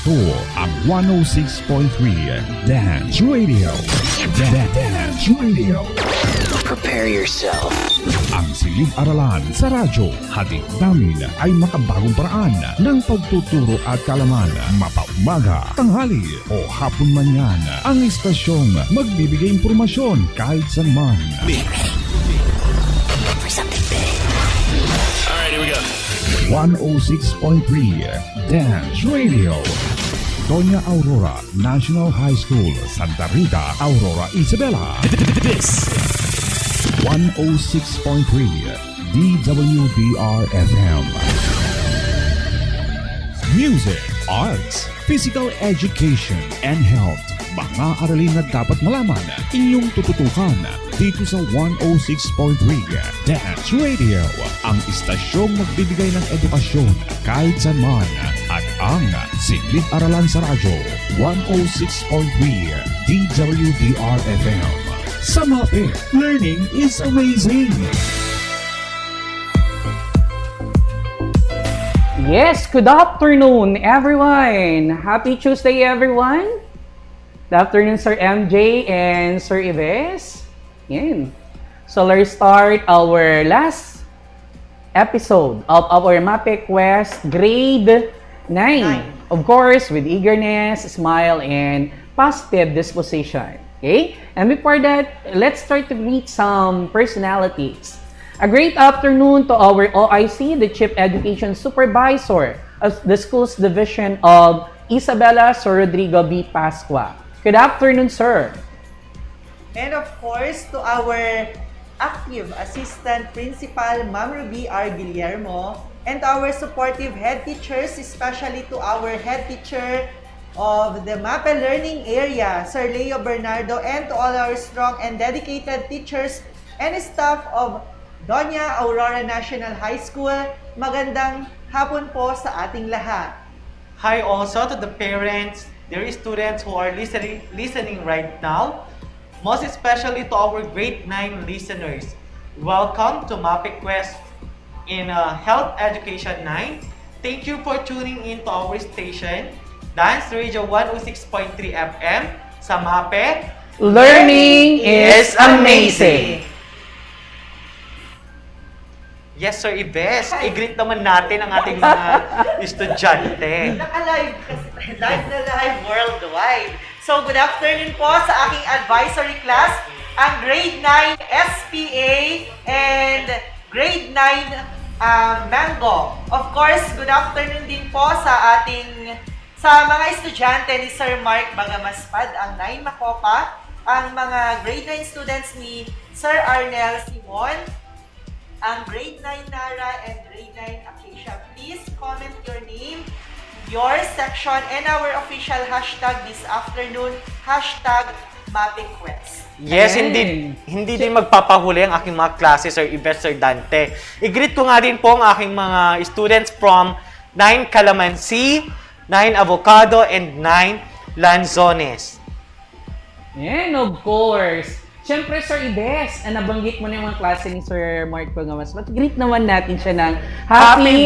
Ito ang 106.3 Dance Radio. Dance Radio. Prepare yourself. Ang silid-aralan sa radyo, hatid namin ay makabagong paraan ng pagtuturo at kalaman. Mapaumaga, tanghali o hapon man yan, ang istasyong magbibigay impormasyon kahit saan man. For something big. Alright, here we go. 106.3 Dance Radio. Doña Aurora National High School, Santa Rita, Aurora, Isabela. This 106.3 DWDR-FM. Music, arts, physical education, and health. Mga aralin na dapat malaman, inyong tututukan dito sa 106.3 Dance Radio. Ang istasyong magbibigay ng edukasyon kahit saan man at ang silid-aralan sa radyo. 106.3 DWDR-FM. Sa MAPEH, learning is amazing! Yes, good afternoon, everyone. Happy Tuesday, everyone. Good afternoon, Sir MJ and Sir Ives. Yan. So let's start our last episode of our MAPEH Quest Grade 9. Of course, with eagerness, smile, and positive disposition. Okay? And before that, let's start to meet some personalities. A great afternoon to our OIC, the Chief Education Supervisor of the Schools Division of Isabela, Sir Rodrigo B. Pascua. Good afternoon, sir. And of course, to our active Assistant Principal, Ma'am Ruby R. Guillermo, and to our supportive head teachers, especially to our head teacher of the MAPEH Learning Area, Sir Leo Bernardo, and to all our strong and dedicated teachers and staff of Doña Aurora National High School. Magandang hapon po sa ating lahat. Hi also to the parents, dear students who are listening right now, most especially to our grade 9 listeners. Welcome to MAPEH Quest in Health Education 9. Thank you for tuning in to our station, Dance Radio 106.3 FM sa MAPEH. Learning is amazing! Yes, Sir Ives. I-greet naman natin ang ating mga estudyante. Naka-live kasi, live worldwide. So, good afternoon po sa aking advisory class, ang grade 9 SPA and grade 9 Mango. Of course, good afternoon din po sa mga estudyante ni Sir Mark Bagamaspad, ang 9 Makopa, ang mga grade 9 students ni Sir Arnel Simon, ang grade 9 Nara and grade 9 Acacia. Please comment your name, your section, and our official hashtag this afternoon, hashtag MAPEHQuest. Yes, hindi din magpapahuli ang aking mga klase, Sir Ives, Sir Dante. I-greet ko nga din po ang aking mga students from 9 Calamansi, 9 Avocado, and 9 Lanzones. And of course, siyempre, Sir Ives, nabanggit mo na yung mga klase ni Sir Mark Bagamaspad. Greet naman natin siya ng happy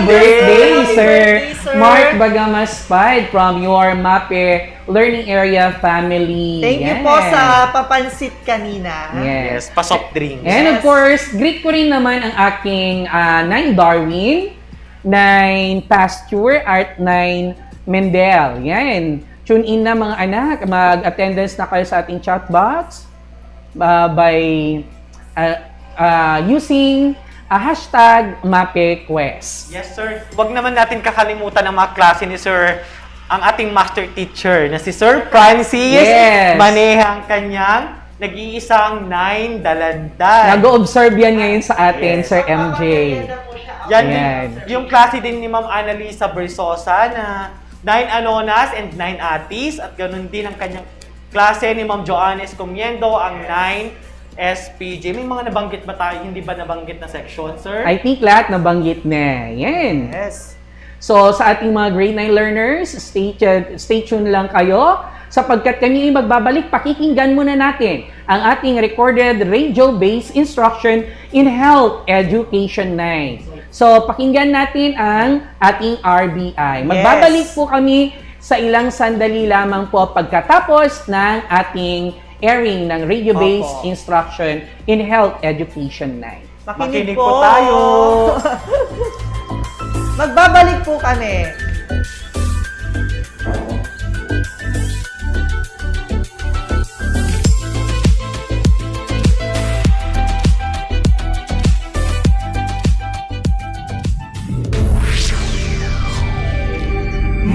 birthday, Sir Mark Bagamaspad from your MAPEH Learning Area family. Thank you po sa papansit kanina. Yes, pa-soft drinks. And of course, greet ko rin naman ang aking 9 Darwin, 9 Pasture, Art 9 Mendel. Yan. Tune in na mga anak. Mag-attendance na kayo sa ating chat box by using a hashtag MAPEHQuest. Yes, sir. Huwag naman natin kakalimutan ang mga klase ni Sir, ang ating master teacher na si Sir Francis. Yes. Manehang kanyang nag-iisang 9 dalandan. Nag-o-observe yan ngayon sa atin, Yes. Sir MJ. Yan, Ayan. yung klase din ni Ma'am Annalisa Bersosa na 9 Anonas and 9 Atis, at ganun din ang kanyang klase ni Ma'am Joannes Comiendo, ang 9 SPJ. May mga nabanggit ba tayo? Hindi ba nabanggit na section, sir? I think lahat nabanggit na. Yan. Yes. So, sa ating mga grade 9 learners, stay tuned lang kayo sapagkat kami magbabalik, pakikinggan muna natin ang ating recorded radio-based instruction in Health Education 9. So, pakinggan natin ang ating RBI. Magbabalik po kami sa ilang sandali lamang po pagkatapos ng ating airing ng radio-based Opo. instruction in Health Education 9. Makinig po tayo. Magbabalik po kami.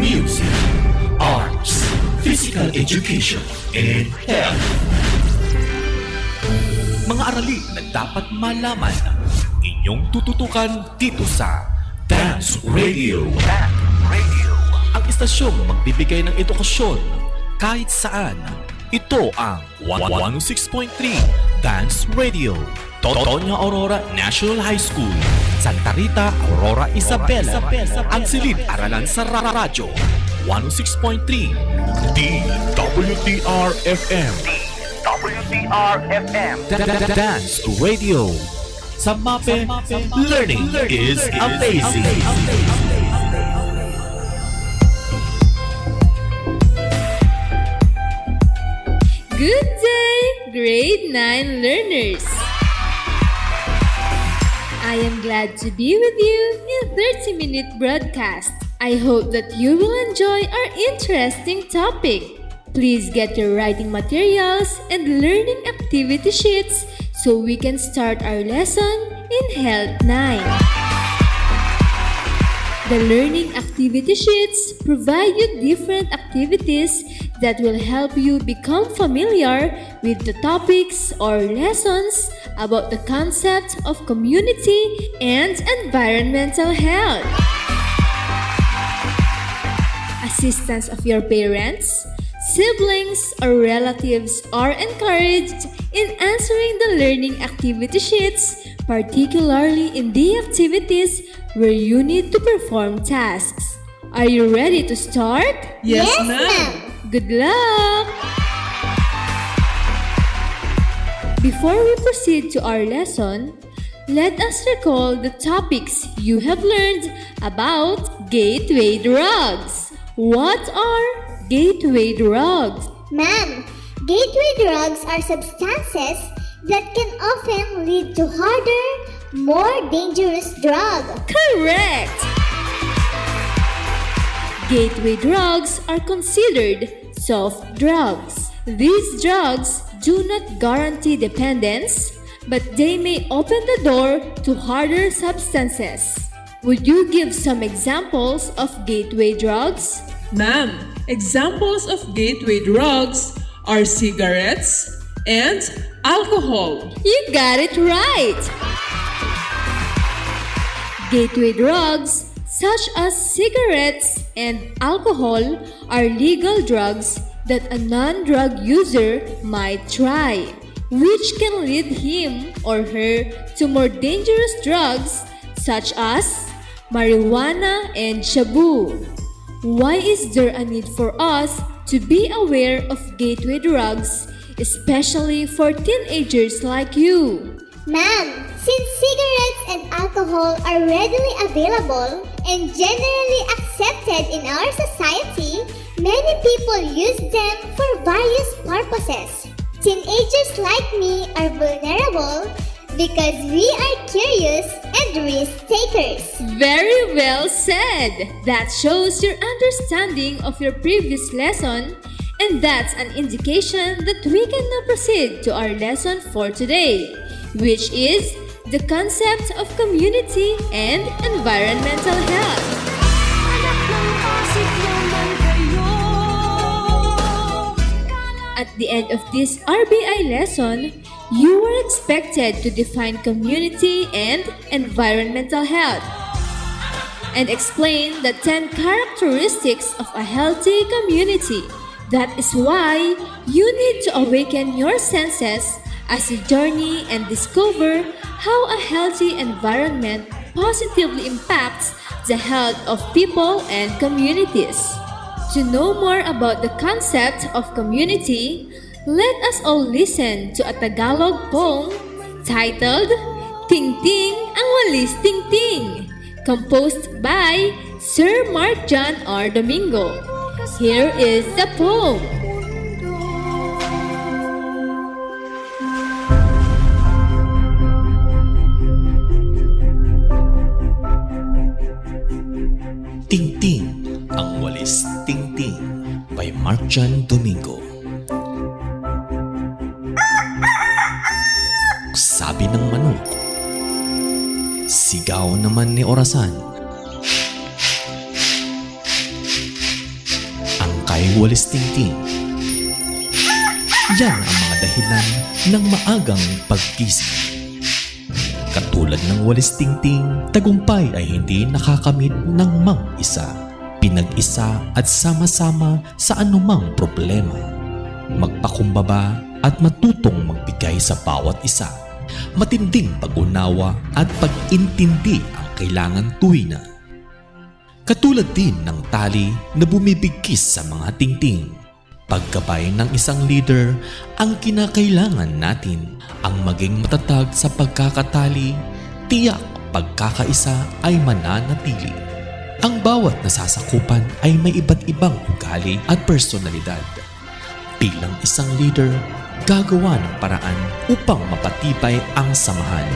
Music, arts, physical education, and health. Mga aralin na dapat malaman, inyong tututukan dito sa Dance Radio. Ang istasyong magbibigay ng edukasyon kahit saan. Ito ang 106.3 Dance Radio. Totonia Aurora National High School, Santa Rita, Aurora, Isabela. Ang silid-aralan sa radyo. 106.3 DWDR-FM. Dance Radio. Sa MAPEH, learning is amazing. Good day, grade 9 learners! I am glad to be with you in 30-minute broadcast. I hope that you will enjoy our interesting topic. Please get your writing materials and learning activity sheets so we can start our lesson in Health 9. The learning activity sheets provide you different activities that will help you become familiar with the topics or lessons about the concept of community and environmental health. Assistance of your parents, siblings, or relatives are encouraged in answering the learning activity sheets, particularly in the activities where you need to perform tasks. Are you ready to start? Yes, ma'am. Good luck! Before we proceed to our lesson, let us recall the topics you have learned about gateway drugs. What are gateway drugs? Ma'am, gateway drugs are substances that can often lead to harder, more dangerous drugs. Correct! Gateway drugs are considered soft drugs. These drugs do not guarantee dependence, but they may open the door to harder substances. Would you give some examples of gateway drugs? Ma'am, examples of gateway drugs are cigarettes and alcohol. You got it right! Gateway drugs such as cigarettes and alcohol are legal drugs that a non-drug user might try, which can lead him or her to more dangerous drugs such as marijuana and shabu. Why is there a need for us to be aware of gateway drugs, especially for teenagers like you? Ma'am, since cigarettes and alcohol are readily available and generally accepted in our society, many people use them for various purposes. Teenagers like me are vulnerable because we are curious and risk takers. Very well said! That shows your understanding of your previous lesson, and that's an indication that we can now proceed to our lesson for today, which is the concept of community and environmental health. At the end of this RBI lesson, you are expected to define community and environmental health and explain the 10 characteristics of a healthy community. That is why you need to awaken your senses as you journey and discover how a healthy environment positively impacts the health of people and communities. To know more about the concept of community, let us all listen to a Tagalog poem titled Ting Ting Ang Walis Ting Ting, composed by Sir Mark John R. Domingo. Here is the poem. Tingting, ang walis tingting by Marjan Domingo. Sabi ng manok, sigaw naman ni orasan. Ang kay walis tingting. Yan ang mga dahilan ng maagang paggising. Katulad ng walis tingting, tagumpay ay hindi nakakamit ng mang-isa, pinag-isa at sama-sama sa anumang problema. Magpakumbaba at matutong magbigay sa bawat isa. Matinding pag-unawa at pag-intindi ang kailangan tuwina. Katulad din ng tali na bumibigkis sa mga tingting. Pagkabay ng isang leader, ang kinakailangan natin ang maging matatag sa pagkakatali, tiyak pagkakaisa ay mananatili. Ang bawat nasasakupan ay may iba't ibang ugali at personalidad. Bilang isang leader, gagawa ng paraan upang mapatibay ang samahan.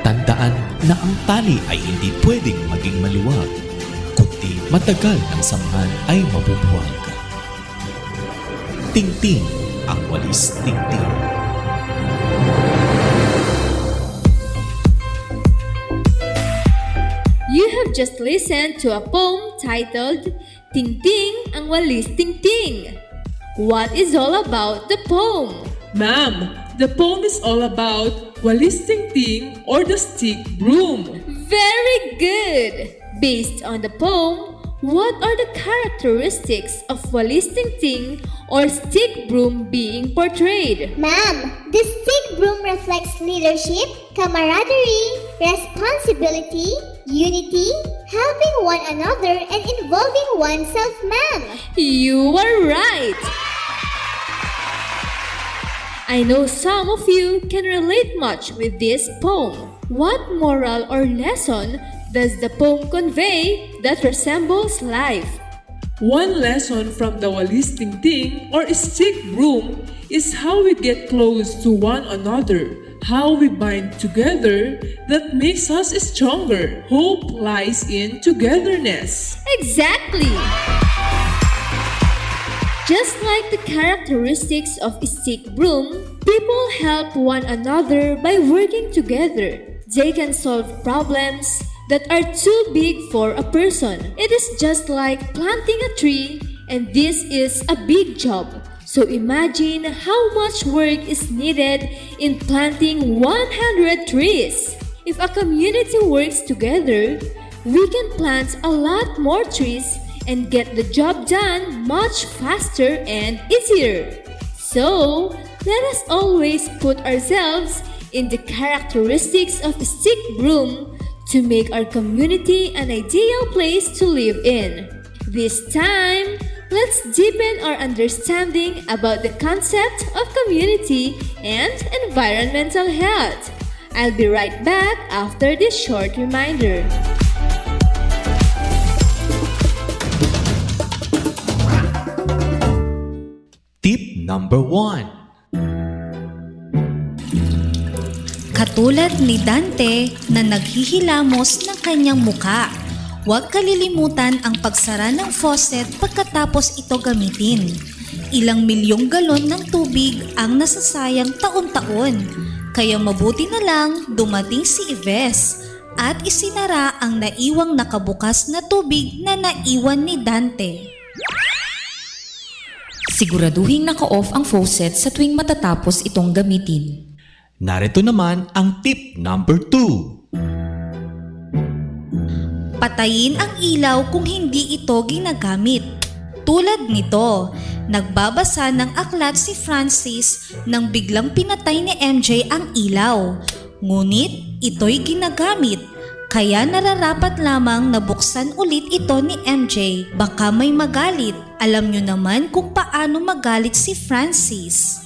Tandaan na ang tali ay hindi pwedeng maging maluwag, kundi matagal ang samahan ay mabubuwag. Tingting, ang walis tingting. You have just listened to a poem titled Ting Ting ang Walis Ting Ting. What is all about the poem? Ma'am, the poem is all about walis tingting or the stick broom. Very good! Based on the poem, what are the characteristics of walis tingting or stick broom being portrayed? Ma'am, the stick broom reflects leadership, camaraderie, responsibility, unity, helping one another, and involving oneself, ma'am. You are right! I know some of you can relate much with this poem. What moral or lesson does the poem convey that resembles life? One lesson from the walis tingting or stick broom is how we get close to one another, how we bind together that makes us stronger. Hope lies in togetherness. Exactly! Just like the characteristics of a stick broom, people help one another by working together. They can solve problems that are too big for a person. It is just like planting a tree, and this is a big job. So imagine how much work is needed in planting 100 trees. If a community works together, we can plant a lot more trees and get the job done much faster and easier. So, let us always put ourselves in the characteristics of a stick broom to make our community an ideal place to live in. This time, let's deepen our understanding about the concept of community and environmental health. I'll be right back after this short reminder. Tip number 1. Katulad ni Dante na naghihilamos ng kanyang muka, huwag kalilimutan ang pagsara ng faucet pagkatapos ito gamitin. Ilang milyong galon ng tubig ang nasasayang taon-taon, kaya mabuti na lang dumating si Ives at isinara ang naiwang nakabukas na tubig na naiwan ni Dante. Siguraduhin naka-off ang faucet sa tuwing matatapos itong gamitin. Narito naman ang tip number 2. Patayin ang ilaw kung hindi ito ginagamit. Tulad nito, nagbabasa ng aklat si Francis nang biglang pinatay ni MJ ang ilaw. Ngunit ito'y ginagamit, kaya nararapat lamang nabuksan ulit ito ni MJ. Baka may magalit. Alam nyo naman kung paano magalit si Francis.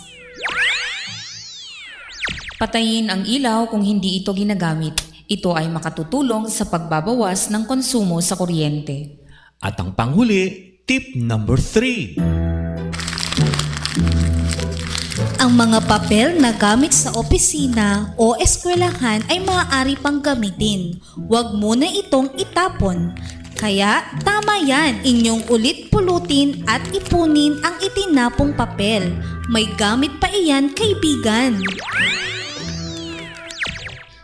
Patayin ang ilaw kung hindi ito ginagamit. Ito ay makatutulong sa pagbabawas ng konsumo sa kuryente. At ang panghuli, Tip number 3. Ang mga papel na gamit sa opisina o eskwelahan ay maaari pang gamitin. Huwag muna itong itapon. Kaya tama yan, inyong ulit pulutin at ipunin ang itinapong papel. May gamit pa iyan, kaibigan.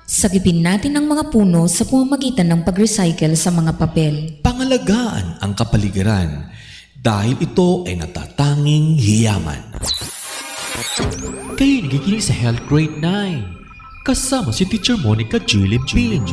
Sagipin natin ang mga puno sa pamamagitan ng pag-recycle sa mga papel. Pangalagaan ang kapaligiran dahil ito ay natatanging hiyaman. Kayo nagikinig sa Health Grade 9 kasama si Teacher Monica Julip Ping.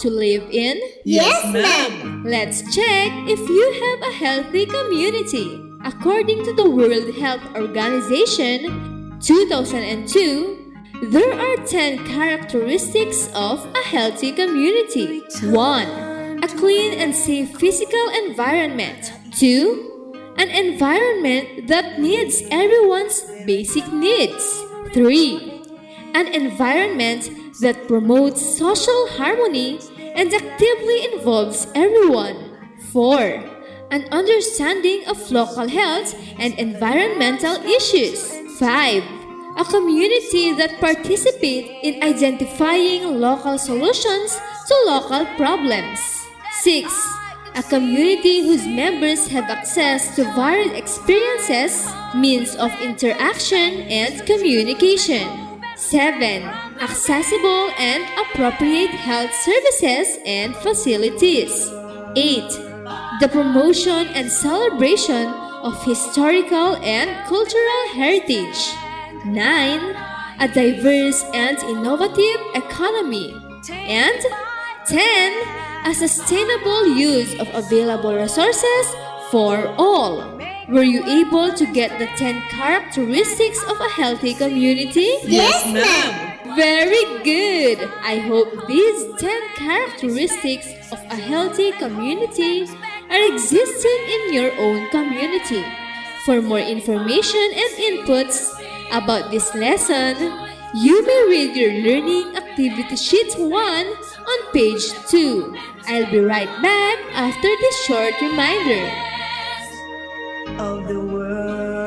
To live in? Yes, ma'am. Let's check if you have a healthy community. According to the World Health Organization, 2002, there are 10 characteristics of a healthy community. 1. A clean and safe physical environment. 2. An environment that meets everyone's basic needs. 3. An environment that promotes social harmony and actively involves everyone. 4. An understanding of local health and environmental issues. 5. A community that participates in identifying local solutions to local problems. 6. A community whose members have access to varied experiences, means of interaction, and communication. 7. Accessible and appropriate health services and facilities. 8. The promotion and celebration of historical and cultural heritage. 9. A diverse and innovative economy. And 10. A sustainable use of available resources for all. Were you able to get the 10 characteristics of a healthy community? Yes, ma'am. Very good! I hope these 10 characteristics of a healthy community are existing in your own community. For more information and inputs about this lesson, you may read your learning activity sheet 1 on page 2. I'll be right back after this short reminder. Of the world.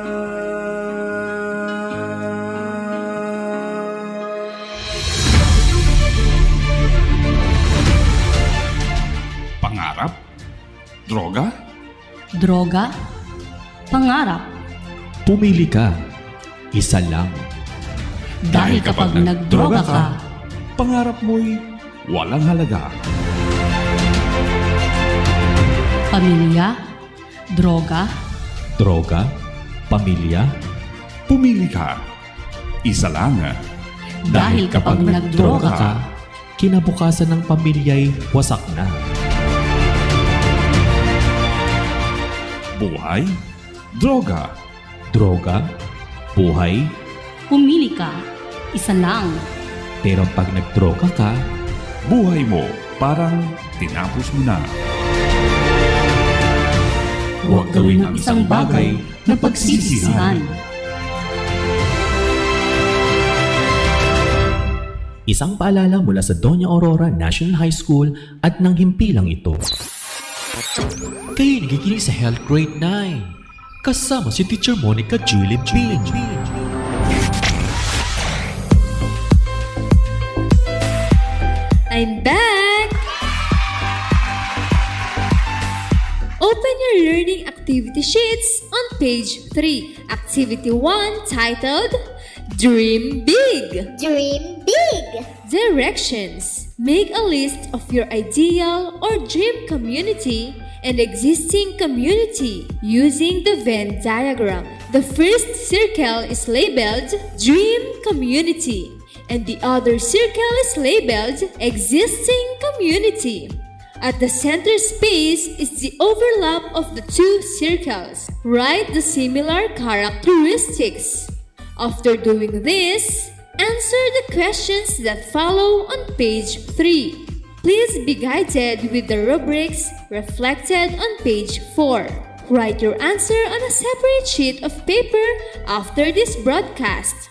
Droga? Droga? Pangarap? Pumili ka. Isa lang. Dahil kapag nagdroga ka, pangarap mo'y walang halaga. pamilya? Droga? Droga? Pamilya? Pumili ka. Isa lang. Dahil kapag nagdroga ka, kinabukasan ng pamilya'y wasak na. Buhay? Droga? Droga? Buhay? pumili ka. Isa lang. Pero pag nagdroga ka, Buhay mo parang tinapos mo na. Huwag gawin ang isang bagay na pagsisisihan. isang paalala mula sa Doña Aurora National High School at ng himpilang ito. Kayo nagikinig sa Health Grade 9. Kasama si Teacher Monica Julie B. I'm back! Open your learning activity sheets on page 3. Activity 1 titled Dream Big. Dream big. Directions. Make a list of your ideal or dream community and existing community using the Venn diagram. The first circle is labeled Dream Community and the other circle is labeled Existing Community. At the center space is the overlap of the two circles. Write the similar characteristics. After doing this, answer the questions that follow on page 3. Please be guided with the rubrics reflected on page 4. Write your answer on a separate sheet of paper after this broadcast.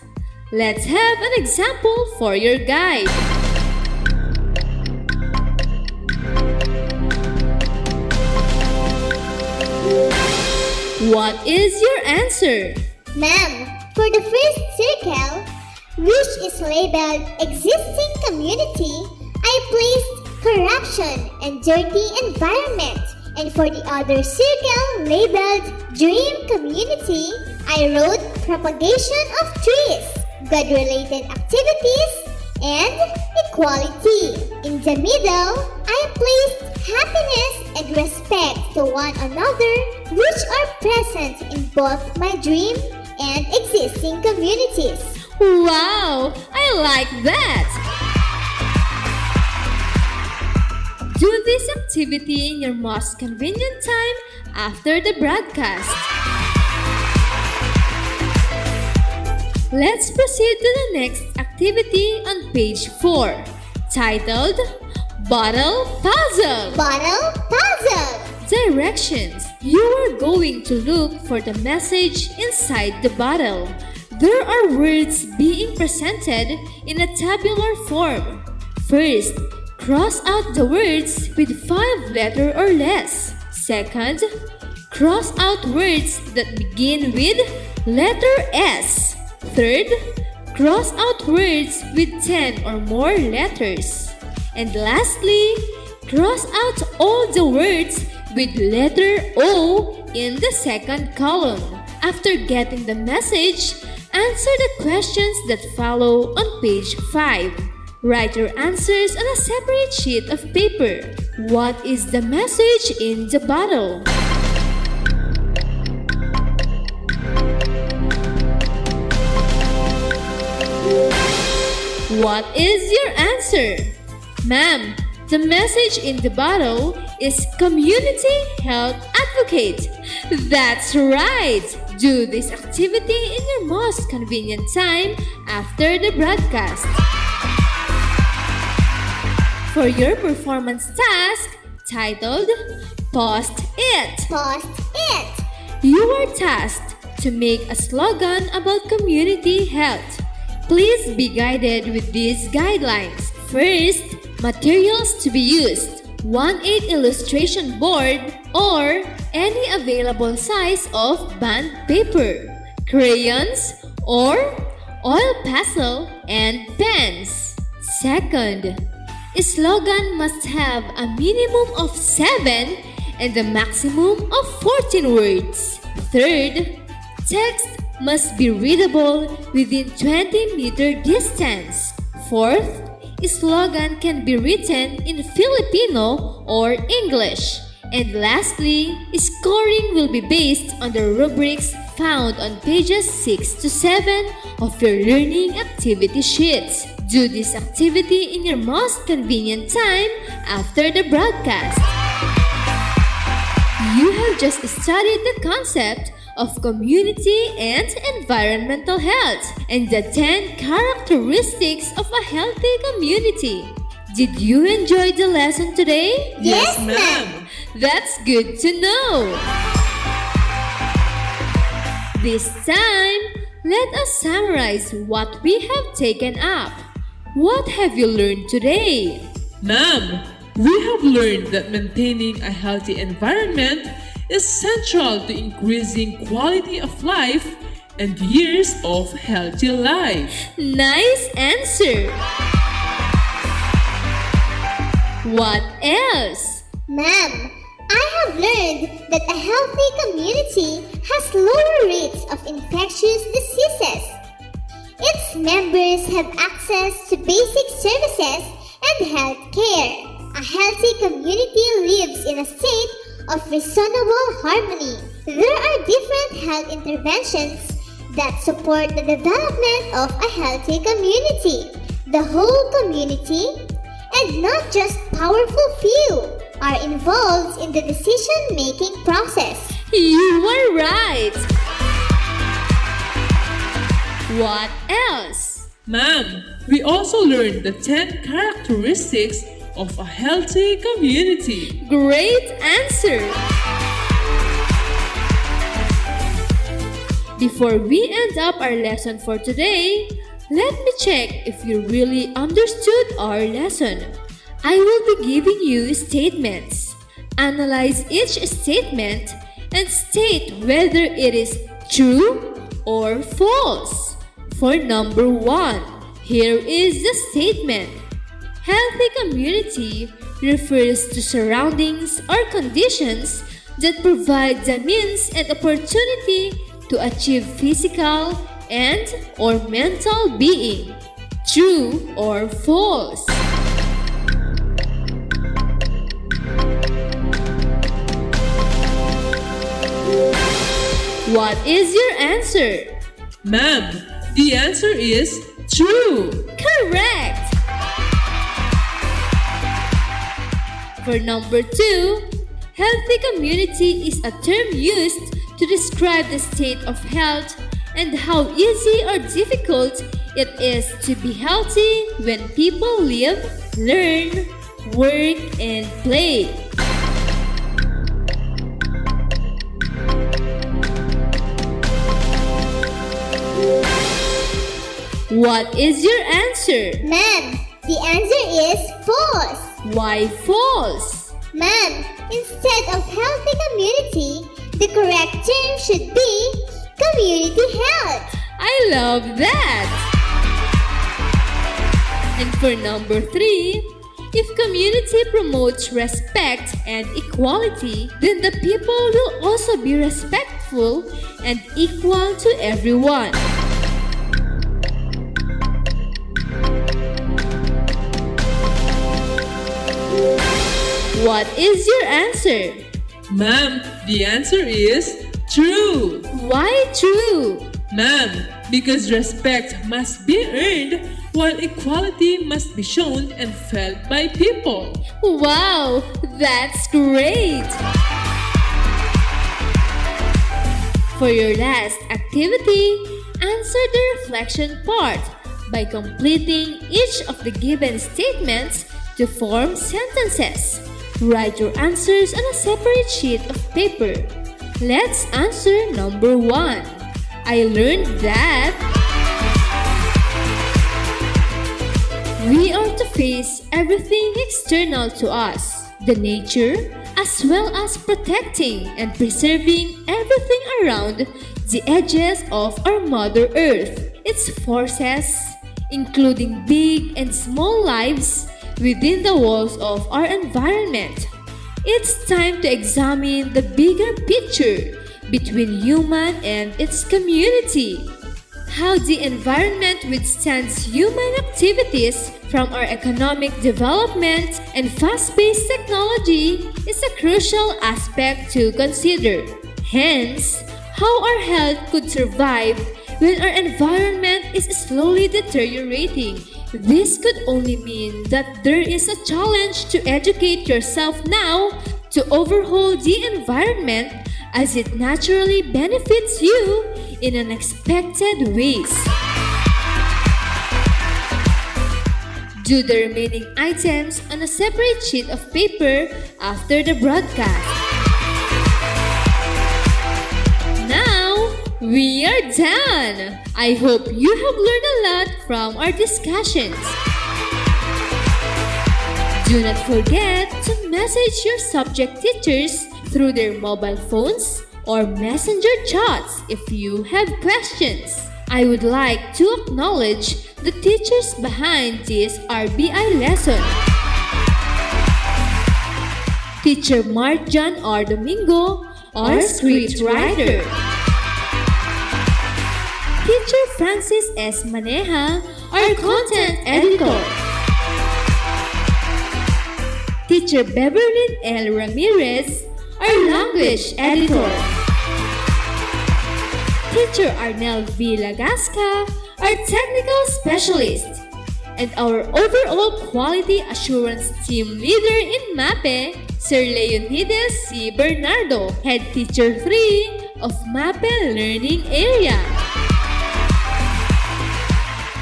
Let's have an example for your guide. What is your answer? Ma'am, for the first circle, which is labeled existing community, I placed corruption and dirty environment. And for the other circle labeled dream community, I wrote propagation of trees, good-related activities, and equality. In the middle, I placed happiness and respect to one another, which are present in both my dream and existing communities. Wow! I like that! Do this activity in your most convenient time after the broadcast. Let's proceed to the next activity on page 4, titled Bottle Puzzle. Bottle puzzle. Directions. You are going to look for the message inside the bottle. There are words being presented in a tabular form. First, cross out the words with 5 letters or less. Second, cross out words that begin with letter S. Third, cross out words with 10 or more letters. And lastly, cross out all the words with letter O in the second column. After getting the message, answer the questions that follow on page 5. Write your answers on a separate sheet of paper. What is the message in the bottle? What is your answer? Ma'am, the message in the bottle is Community Health Advocate. That's right! Do this activity in your most convenient time after the broadcast. For your performance task, titled Post It. Post it. You are tasked to make a slogan about community health. Please be guided with these guidelines. First, materials to be used: 1/8 illustration board or any available size of bond paper, crayons or oil pastel and pens. Second, a slogan must have a minimum of 7 and a maximum of 14 words. Third, text must be readable within 20-meter distance. Fourth, slogan can be written in Filipino or English. And lastly, scoring will be based on the rubrics found on pages 6 to 7 of your learning activity sheets. Do this activity in your most convenient time after the broadcast. You have just studied the concept of community and environmental health and the 10 characteristics of a healthy community. Did you enjoy the lesson today? Yes, ma'am. That's good to know. This time, let us summarize what we have taken up. What have you learned today? Ma'am, we have learned that maintaining a healthy environment is central to increasing quality of life and years of healthy life. Nice answer. What else? Ma'am, I have learned that a healthy community has lower rates of infectious diseases. Its members have access to basic services and health care. A healthy community lives in a state of reasonable harmony. There are different health interventions that support the development of a healthy community. The whole community, and not just powerful few, are involved in the decision-making process. You were right. What else? Ma'am, we also learned the 10 characteristics of a healthy community. Great answer. Before we end up our lesson for today, let me check if you really understood our lesson. I will be giving you statements. Analyze each statement and state whether it is true or false. For number 1, here is the statement. Healthy community refers to surroundings or conditions that provide the means and opportunity to achieve physical and or mental being. True or false? What is your answer? Ma'am, the answer is true. Correct! For number 2, healthy community is a term used to describe the state of health and how easy or difficult it is to be healthy when people live, learn, work, and play. What is your answer? Ma'am, the answer is false. Why false? Ma'am, instead of healthy community, the correct term should be community health. I love that! And for number 3, if community promotes respect and equality, then the people will also be respectful and equal to everyone. What is your answer? Ma'am, the answer is true. Why true? Ma'am, because respect must be earned while equality must be shown and felt by people. Wow, that's great! For your last activity, answer the reflection part by completing each of the given statements to form sentences. Write your answers on a separate sheet of paper. Let's answer number 1. I learned that we are to face everything external to us, the nature, as well as protecting and preserving everything around the edges of our Mother Earth, its forces, including big and small lives within the walls of our environment. It's time to examine the bigger picture between human and its community. How the environment withstands human activities, from our economic development and fast-paced technology, is a crucial aspect to consider. Hence, how our health could survive when our environment is slowly deteriorating. This could only mean that there is a challenge to educate yourself now to overhaul the environment as it naturally benefits you in unexpected ways. Do the remaining items on a separate sheet of paper after the broadcast. Now, we are done! I hope you have learned a lot from our discussions. Do not forget to message your subject teachers through their mobile phones or messenger chats if you have questions. I would like to acknowledge the teachers behind this RBI lesson. Teacher Mark John R. Domingo, our script writer. Teacher Francis S. Maneja, our content editor. Teacher Beverly L. Ramirez, our language editor. Teacher Arnel V. Lagasca, our technical specialist. And our overall quality assurance team leader in MAPEH, Sir Leonidas C. Bernardo, Head Teacher 3 of MAPEH Learning Area.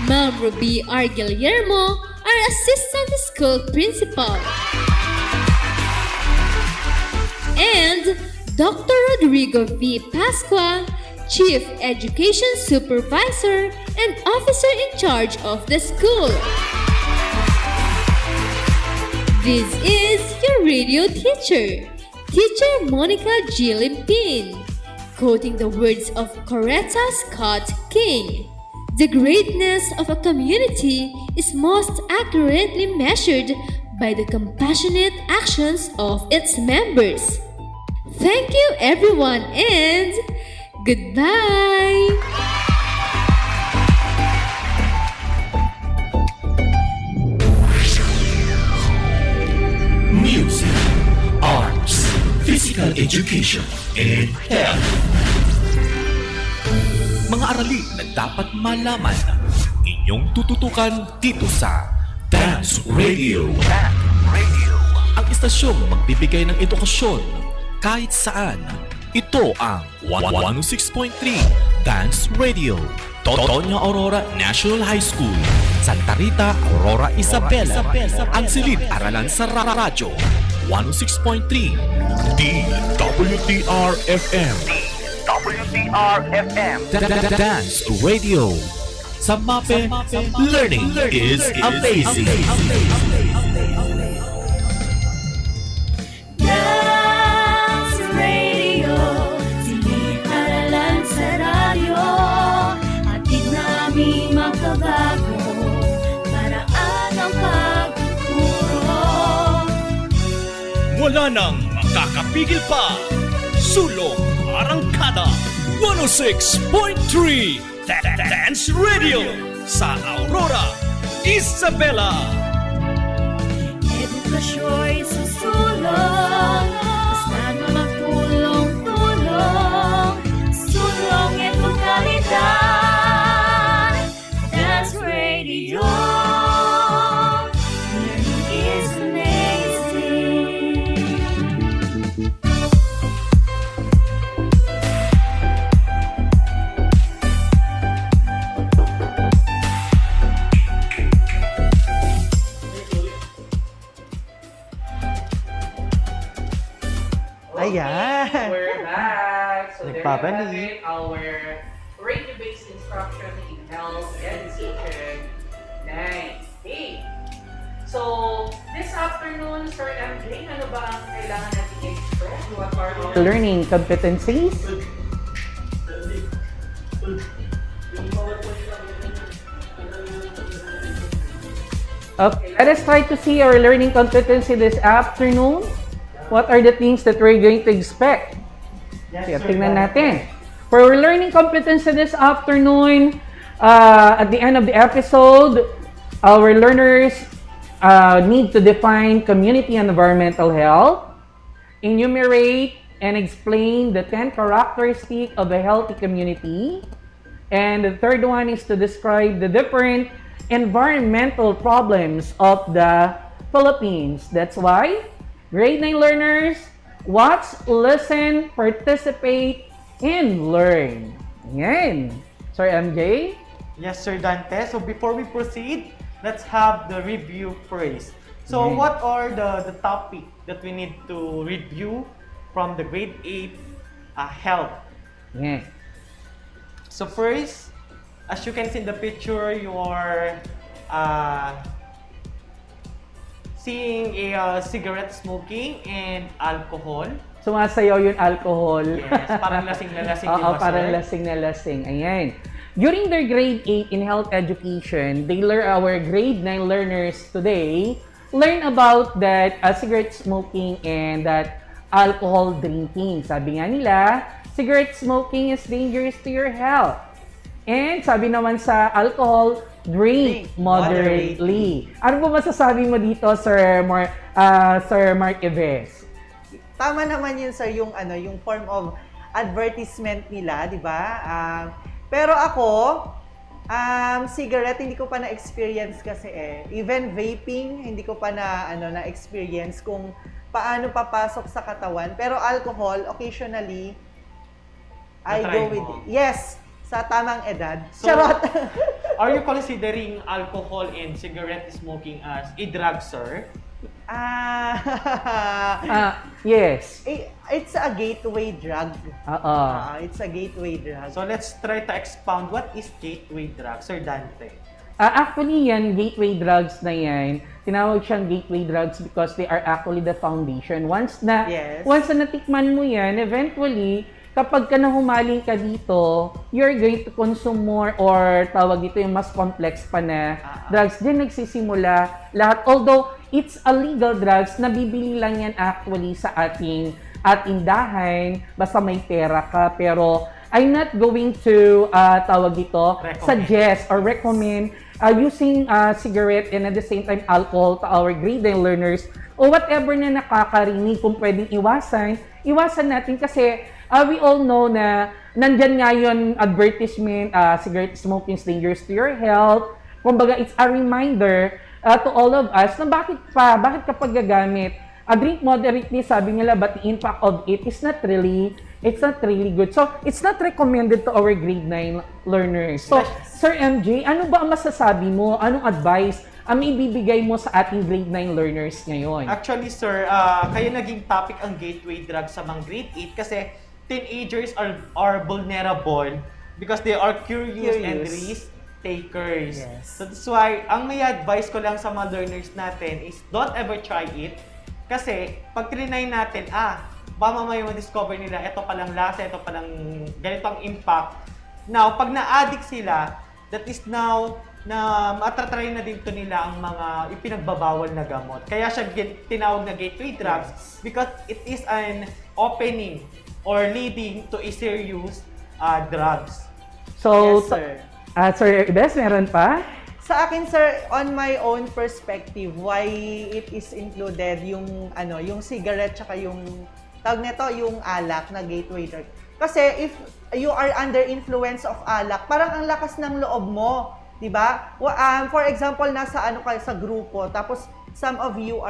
Ma'am Ruby R. Guillermo, our Assistant School Principal. And Dr. Rodrigo V. Pascua, Chief Education Supervisor and Officer in charge of the school. This is your radio teacher, Teacher Monica G. Limpin, quoting the words of Coretta Scott King. The greatness of a community is most accurately measured by the compassionate actions of its members. Thank you everyone and goodbye! Music, arts, physical education, and health. Mga aralin na dapat malaman, inyong tututukan dito sa Dance Radio. Ang istasyong magbibigay ng edukasyon kahit saan. Ito ang 106.3 Dance Radio. Totonia Aurora National High School, Santa Rita, Aurora, Isabela. Ang silid-aralan sa radyo. 106.3 DWDR-FM. Dance Radio. Sa MAPEH, learning is amazing. Dance Radio, silid-aralan sa radyo. Hatid namin makabago, paraan ang pagtuturo. Wala nang makakapigil pa. Sulong Arangkada 106.3 Dance Radio sa Aurora, Isabela. Edukasyo'y susulong, basta't magtulong-tulong. Sulong edukalidad, Dance Radio. Learning is amazing. Ayan! We're back! So there you have Nagpabalik. it, our radio-based instruction in health education. Nice! Hey! So, this afternoon, Sir MJ, ano ba ang kailangan natin i-express? What are the learning competencies? Okay, let us try to see our learning competency this afternoon. what are the things that we're going to expect? Yes, Kaya sir, tingnan Dante. natin. For our learning competency this afternoon, at the end of the episode, our learners need to define community and environmental health, enumerate and explain the 10 characteristics of a healthy community, and the third one is to describe the different environmental problems of the Philippines. That's why, grade 9 learners, watch, listen, participate, and learn. Yan. Sir MJ? Yes, Sir Dante. So before we proceed, let's have the review first. So Okay. what are the topic that we need to review from the grade 8 health? Yeah. So first, as you can see in the picture, you are seeing a cigarette smoking and alcohol. Sumasayaw yung alcohol. Yes, parang lasing na lasing, di Oo, ba, parang sir? lasing na lasing. Ayan. During their grade 8 in health education, our grade 9 learners today learn about that cigarette smoking and that alcohol drinking. Sabi nga nila, cigarette smoking is dangerous to your health. And sabi naman sa alcohol, drink moderately. Ano po masasabi mo dito, Sir Mark Eves? Tama naman yun, sir, yung form of advertisement nila, di ba? Pero ako, cigarette, hindi ko pa na-experience kasi Even vaping, hindi ko pa na-experience kung paano papasok sa katawan. Pero alcohol, occasionally, I Na-try go with mo? it. Yes, sa tamang edad. So, Charot! Are you considering alcohol and cigarette smoking as a drug, sir? Yes. It's a gateway drug. It's a gateway drug. So let's try to expound what is gateway drug, Sir Dante. Actually yan, gateway drugs na yan, tinawag siyang gateway drugs because they are actually the foundation. Once na natikman mo yan, eventually, kapag ka nahumaling ka dito, you're going to consume more or tawag dito yung mas complex pa na drugs. Diyan nagsisimula lahat. Although, it's a legal drugs, nabibili lang yan actually sa ating dahan, basta may pera ka. Pero, I'm not going to, tawag dito, suggest or recommend using cigarette and at the same time alcohol to our grade 9 learners o whatever na nakakarinig kung pwedeng iwasan natin kasi we all know na nandyan nga yun advertisement, cigarette smoking is dangerous to your health. Kumbaga, it's a reminder to all of us na bakit kapag gagamit, drink moderately, sabi nila, but the impact of it is not really good. So, it's not recommended to our grade 9 learners. So, Sir MJ, ano ba ang masasabi mo? Anong advice ang ibibigay mo sa ating grade 9 learners ngayon? Actually, sir, kaya naging topic ang gateway drug sa mga grade 8 kasi teenagers are vulnerable because they are curious. And risk takers. Yes. So that's why, ang may advice ko lang sa mga learners natin is don't ever try it. Kasi, pag trinay natin, ba mamaya ma-discover nila, ito palang lasa, ito palang ganito ang impact. Now, pag na-addict sila, that is now na matatry na din to nila ang mga ipinagbabawal na gamot. Kaya siya tinawag na gateway drugs because it is an opening or leading to a serious drugs. So, Yes, sir. Sir Ibes, meron pa? Sa akin, sir, on my own perspective, why it is included yung cigarette tsaka yung tawag nito, yung alak na gateway drug. Kasi if you are under influence of alak, parang ang lakas ng loob mo, 'di ba? For example, nasa kayo sa grupo, tapos some of your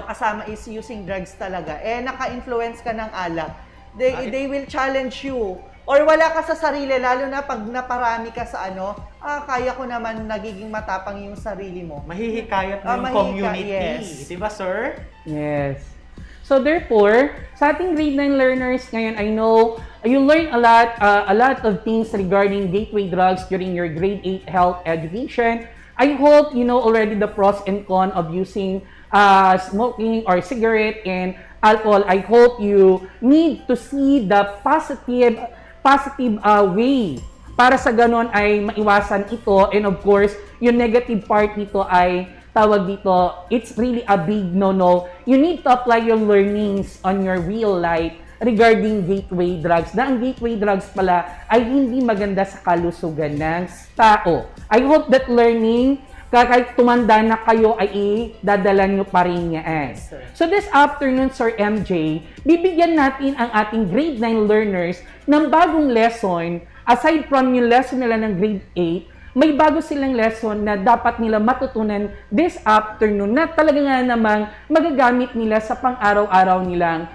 kasama is using drugs talaga. Naka-influence ka ng alak. They will challenge you. Or wala ka sa sarili, lalo na pag naparami ka sa kaya ko naman nagiging matapang yung sarili mo. Mahihikayat mo yung community. Yes. Diba, sir? Yes. So therefore, sa ating grade 9 learners ngayon, I know you learn a lot of things regarding gateway drugs during your grade 8 health education. I hope you know already the pros and cons of using smoking or cigarette and alcohol. I hope you need to see the positive way para sa ganon ay maiwasan ito, and of course, yung negative part nito ay tawag dito, it's really a big no-no. You need to apply your learnings on your real life regarding gateway drugs. Na ang gateway drugs pala ay hindi maganda sa kalusugan ng tao. I hope that learning, kahit tumanda na kayo, ay dadalan nyo pa rin yan. So this afternoon, Sir MJ, bibigyan natin ang ating grade 9 learners ng bagong lesson. Aside from yung lesson nila ng grade 8, may bago silang lesson na dapat nila matutunan this afternoon na talaga nga namang magagamit nila sa pang-araw-araw nilang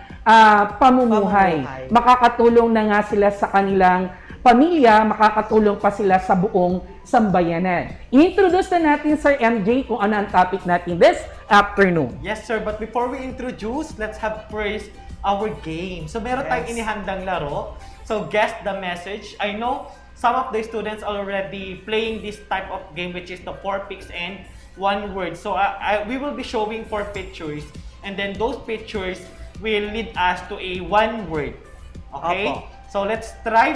pamumuhay. Makakatulong na nga sila sa kanilang pamilya, makakatulong pa sila sa buong sambayanan. I-introduce na natin, Sir MJ, kung ano ang topic natin this afternoon. Yes, sir. But before we introduce, let's have first our game. So meron tayong inihandang laro. So guess the message. I know some of the students already playing this type of game, which is the 4 picks and 1 word. So we will be showing 4 pictures, and then those pictures will lead us to a 1 word. Okay? Opo. So let's try.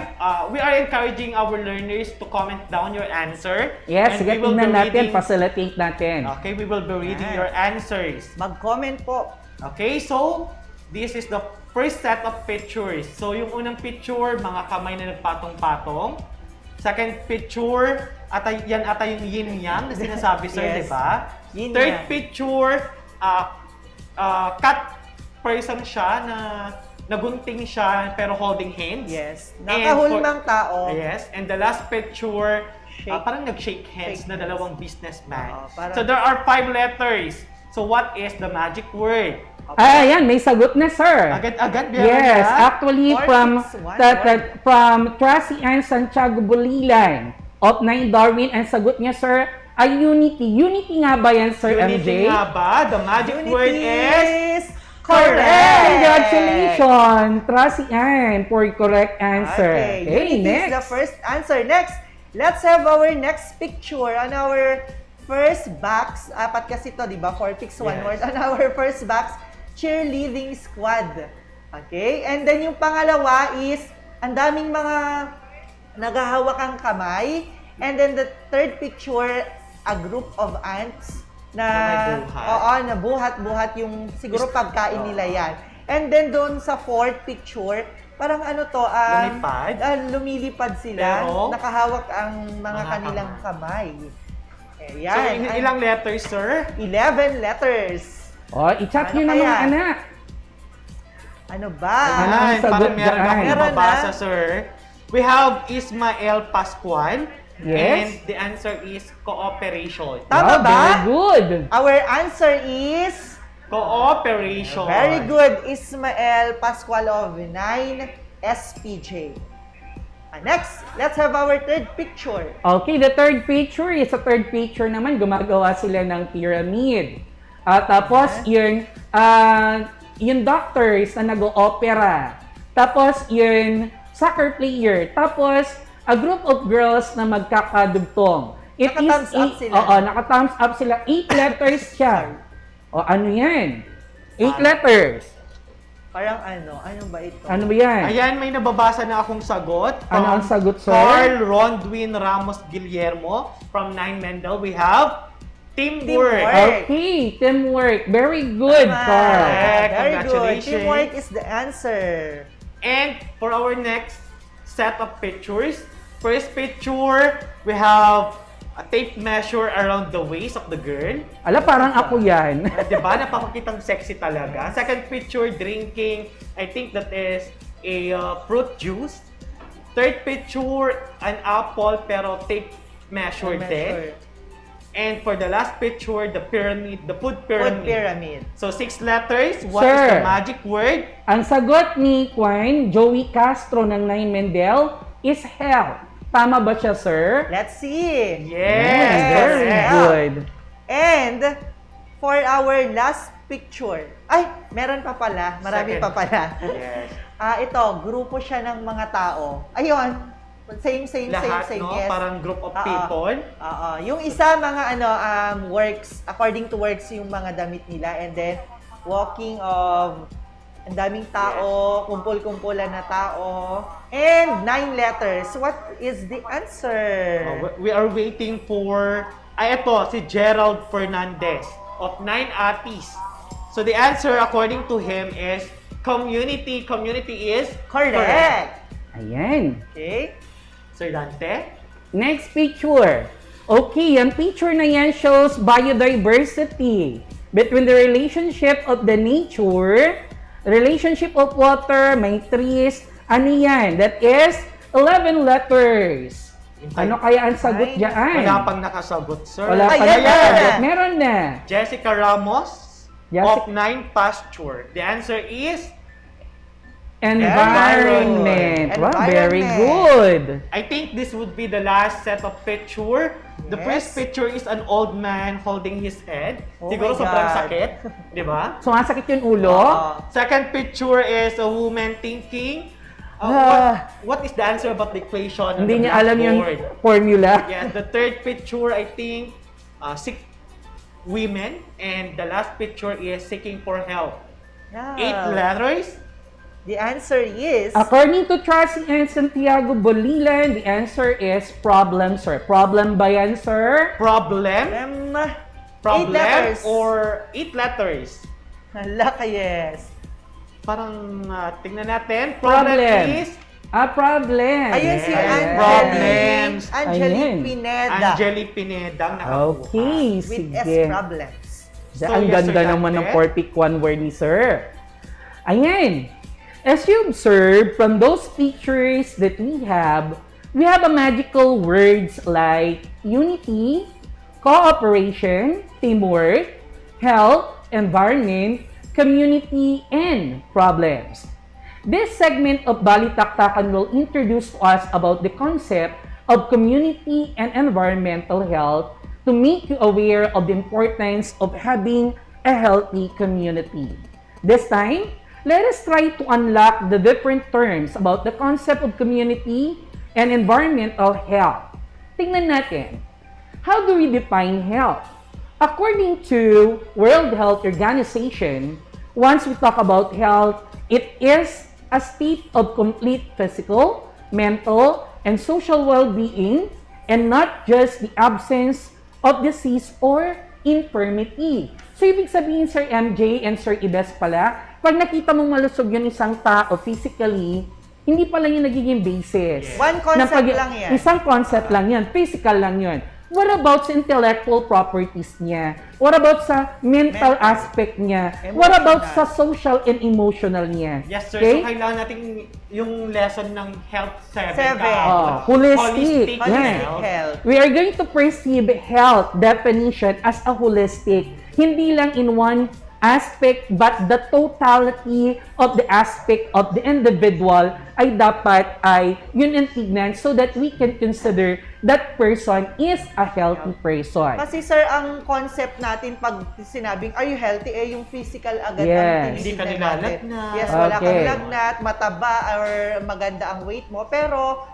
We are encouraging our learners to comment down your answer. Yes, and we will tingnan be natin, reading, facilitate natin. Okay, we will be reading your answers. Mag-comment po. Okay, so this is the first set of pictures. So yung unang picture, mga kamay na nagpatong-patong. Second picture, yan ata yung yin-yang na sinasabi, sir, Yes. di ba? Yin-yang. Third picture, cat person siya na nagunting siya pero holding hands. Yes. And Nakahulmang tao. Yes. And the last picture, Shake. parang nag-shake hands Shake na hands. dalawang businessman. Parang- So there are 5 letters. So what is the magic word? Ayan, may sagot na, sir. Agad-agad, meron Yes, na? actually Four from picks, one word. from Tracy Ann Santiago Bulilan of 9 Darwin, ang sagot niya, sir, ay unity. Unity nga ba yan, Sir Unity MJ? nga ba? The magic word is correct. Congratulations, Tracy Ann, for correct answer. Okay, unity next. is the first answer. Next, let's have our next picture on our first box. Apat kasi to, di ba? 4 picks, 1 Yes. word. On our first box, cheerleading squad. Okay? And then yung pangalawa is, ang daming mga naghahawak ang kamay. And then the third picture, a group of ants na nabuhat-buhat yung siguro pagkain nila yan. And then doon sa fourth picture, parang ano to, lumilipad sila, Pero, nakahawak ang mga kanilang kamay. So ilang letters, sir? 11 letters. I-chat Ano nyo na kaya? mga anak. Ano ba? Ayan, parang meron akong Meron mababasa, na. sir. We have Ismael Pascual. Yes. And the answer is cooperation. Tama ba? Very good. Our answer is Cooperation. very good. Ismael Pascual of 9 SPJ. Next, let's have our third picture. Okay, the third picture is sa third picture naman, gumagawa sila ng pyramid. Tapos, yung doctors na nag-opera. Tapos, yung soccer player. Tapos, a group of girls na magkakadugtong. Naka-thumbs up sila. Oo, naka-thumbs up sila. 8 letters siya. O, ano yan? 8 letters. Parang ano ba ito? Ano ba yan? Ayan, may nababasa na akong sagot. Ano ang sagot, sir? Carl Rondwin Ramos Guillermo from 9 Mendel. We have teamwork. Okay, teamwork. Very good, Tama. Carl. Very good. Congratulations. Teamwork is the answer. And for our next set of pictures, first picture, we have a tape measure around the waist of the girl. Ala, parang ako yan. Diba? Napapakitang sexy talaga. Second picture, drinking. I think that is a fruit juice. Third picture, an apple pero tape measure din. And for the last picture, the pyramid, the food pyramid. Food pyramid. So 6 letters. What is Sir, the magic word? ang sagot ni Joey Castro ng 9 Mendel is hell. Tama ba siya, sir? Let's see. Yes. Very good. And for our last picture, ay, meron pa pala. Marami Second. pa pala. Yes. Ito, grupo siya ng mga tao. Ayun. Same, Lahat, no? yes. Parang group of people. Yung isa, mga works, according to works, yung mga damit nila. And then, walking of ang daming tao, kumpul-kumpulan na tao. And 9 letters. What is the answer? We are waiting for Ay, ito, si Gerald Fernandez of 9 Atis. So the answer according to him is community. Community is Correct. Ayan. Okay. Sir Dante? Next picture. Okay, ang picture na yan shows biodiversity between the relationship of the nature, relationship of water, may trees. Ano yan? That is 11 letters. Ano kaya ang sagot dyan? Wala pang nakasagot, sir. Wala pang nakasagot. Meron na. Jessica Ramos of 9 Pasture. The answer is environment. Wow, very good. I think this would be the last set of picture. The first picture is an old man holding his head. Oh Siguro my sobrang God. sakit. Di ba? Sumasakit yung ulo? Second picture is a woman thinking. What is the answer about the equation on Hindi the niya alam yung blackboard? formula. Yeah, the third picture, I think, sick women. And the last picture is seeking for help. Yeah. 8 letters. The answer is... According to Tracy and Santiago Bolilan, the answer is problem, sir. Problem ba yan, sir? Problem? 8 letters. Or 8 letters. Hala ka, yes. Parang tingnan natin. Problem. is... Problem. Ayun si Problems. Angelique Pineda. Angelique Pineda. Okay, With sige. S problems. Ang ganda naman ng perfect one word ni sir. Ayan. As you observe from those pictures that we have a magical words like unity, cooperation, teamwork, health, environment, community, and problems. This segment of Balitaktakan will introduce to us about the concept of community and environmental health to make you aware of the importance of having a healthy community. This time, let us try to unlock the different terms about the concept of community and environmental health. Tingnan natin. How do we define health? According to World Health Organization, once we talk about health, it is a state of complete physical, mental, and social well-being, and not just the absence of disease or infirmity. So, ibig sabihin, Sir MJ and Sir Ives pala, pag nakita mong malusog yung isang tao physically, hindi pala yung nagiging basis. One concept lang yan. Isang concept lang yan. Physical lang yun. What about sa intellectual properties niya? What about sa mental aspect niya? What about sa social and emotional niya? Yes, sir. Okay? So, kailangan natin yung lesson ng Health 7. Holistic. Health. We are going to perceive health definition as a holistic. Hindi lang in one aspect, but the totality of the aspect of the individual ay dapat ay yun ang tignan so that we can consider that person is a healthy person. Kasi sir, ang concept natin pag sinabing, are you healthy? Eh, yung physical agad Yes. ang Hindi ka tinitignan nilalagnat. natin. Yes, wala kang Okay. lagnat, mataba, or maganda ang weight mo. Pero,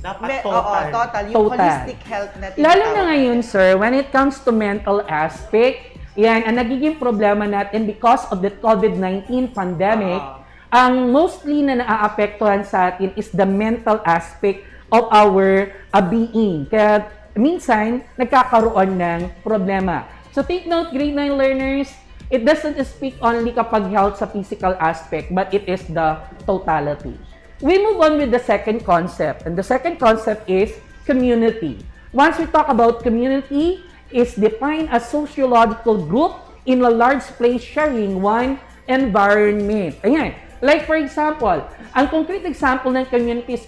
Dapat total. Yung holistic health na tinatawag. Lalo na ngayon, sir, when it comes to mental aspect, yan, ang nagiging problema natin because of the COVID-19 pandemic, ang mostly na naaapektuhan sa atin is the mental aspect of our being. Kaya minsan, nagkakaroon ng problema. So take note, grade 9 learners, it doesn't speak only kapag health sa physical aspect, but it is the totality. We move on with the second concept, and the second concept is community. Once we talk about community, is defined as sociological group in a large place sharing one environment. Ayan. Like for example, ang concrete example ng community is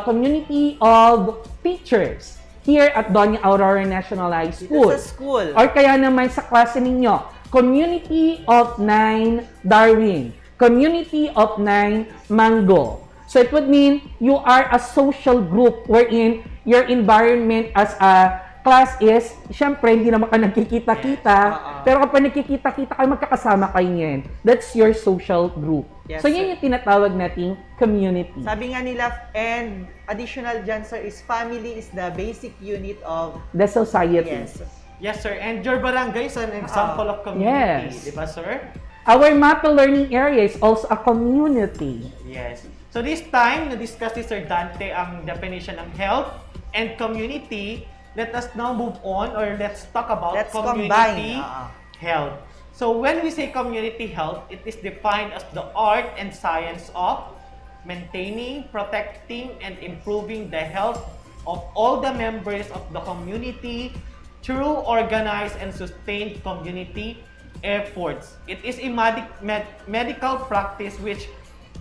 community of teachers here at Doña Aurora National High School. Sa school. Or kaya naman sa klase ninyo, community of 9 Darwin, community of 9 Mango. So it would mean you are a social group wherein your environment as a class is, syempre, hindi naman ka nagkikita-kita, pero kapag nagkikita-kita kayo, magkakasama kayo niyan. That's your social group. Yes, so, yan yung tinatawag nating community. Sabi nga nila, and additional dyan, sir, is family is the basic unit of the society. Yes. Yes, sir. And your barangay is an example of community. Yes. Di ba, sir? Our MAPEH learning area is also a community. Yes. So this time, na-discuss ni Sir Dante ang definition ng health and community. let us now move on, or let's talk about Let's community combine. health. So when we say community health, it is defined as the art and science of maintaining, protecting, and improving the health of all the members of the community through organized and sustained community efforts. It is a medical practice which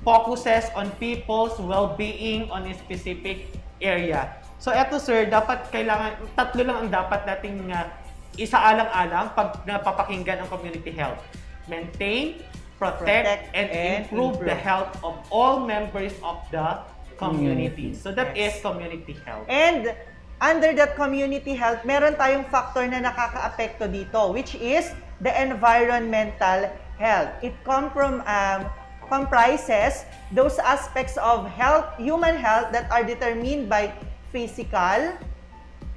focuses on people's well-being on a specific area. So eto sir, tatlo lang ang dapat nating isaalang-alang pag napapakinggan ang community health. Maintain, protect, and improve the health of all members of the community. So that is community health. And under that community health, meron tayong factor na nakakaapekto dito, which is the environmental health. It comprises those aspects of health, human health that are determined by physical,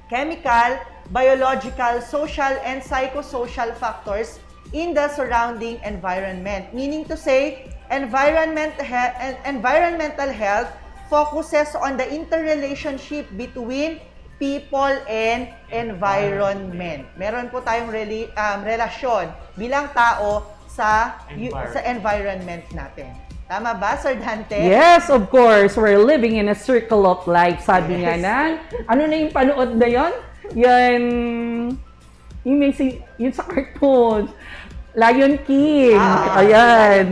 chemical, biological, social, and psychosocial factors in the surrounding environment. Meaning to say, environmental health focuses on the interrelationship between people and environment. Meron po tayong relasyon bilang tao sa environment natin. Tama ba, Sir Dante? Yes, of course. We're living in a circle of life. Sabi nga na, ano na yung panood na yon? Yung sa cartoon. Lion King. Ayan.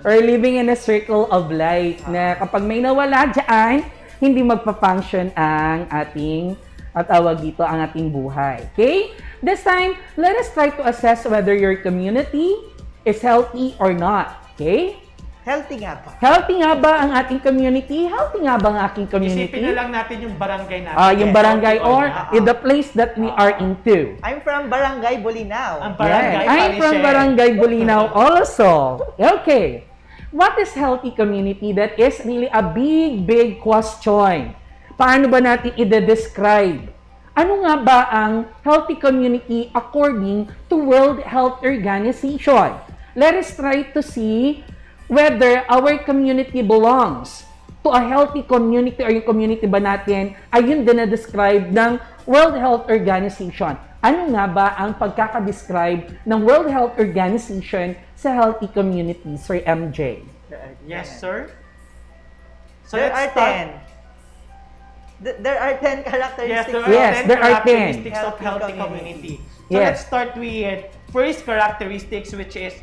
We're living in a circle of life na kapag may nawala dyan, hindi magpa-function ang ating ang ating buhay. Okay? This time, let us try to assess whether your community is healthy or not. Okay? Healthy nga ba? Healthy nga ba ang ating community? Healthy nga ba ang aking community? Isipin na lang natin yung barangay natin. Yung barangay or in the place that we are into. I'm from Barangay Bulinaw. Ang barangay I'm from Barangay Bulinaw also. Okay. What is healthy community? That is really a big question. Paano ba natin i-describe? Ano nga ba ang healthy community according to World Health Organization? Let us try to see whether our community belongs to a healthy community or yung community ba natin ay yun din na-describe ng World Health Organization. Ano nga ba ang pagkakadescribe ng World Health Organization sa healthy community, Sir MJ? Yes, sir. So There are 10. There are 10 characteristics. There are 10 characteristics of healthy community. So let's start with first characteristics, which is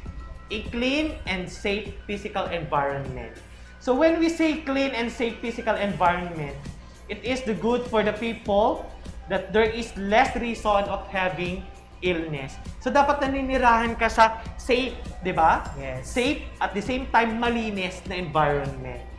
a clean and safe physical environment. So when we say clean and safe physical environment, it is the good for the people that there is less reason of having illness. So dapat naninirahan ka sa safe, di ba? Yes. Safe at the same time malinis na environment.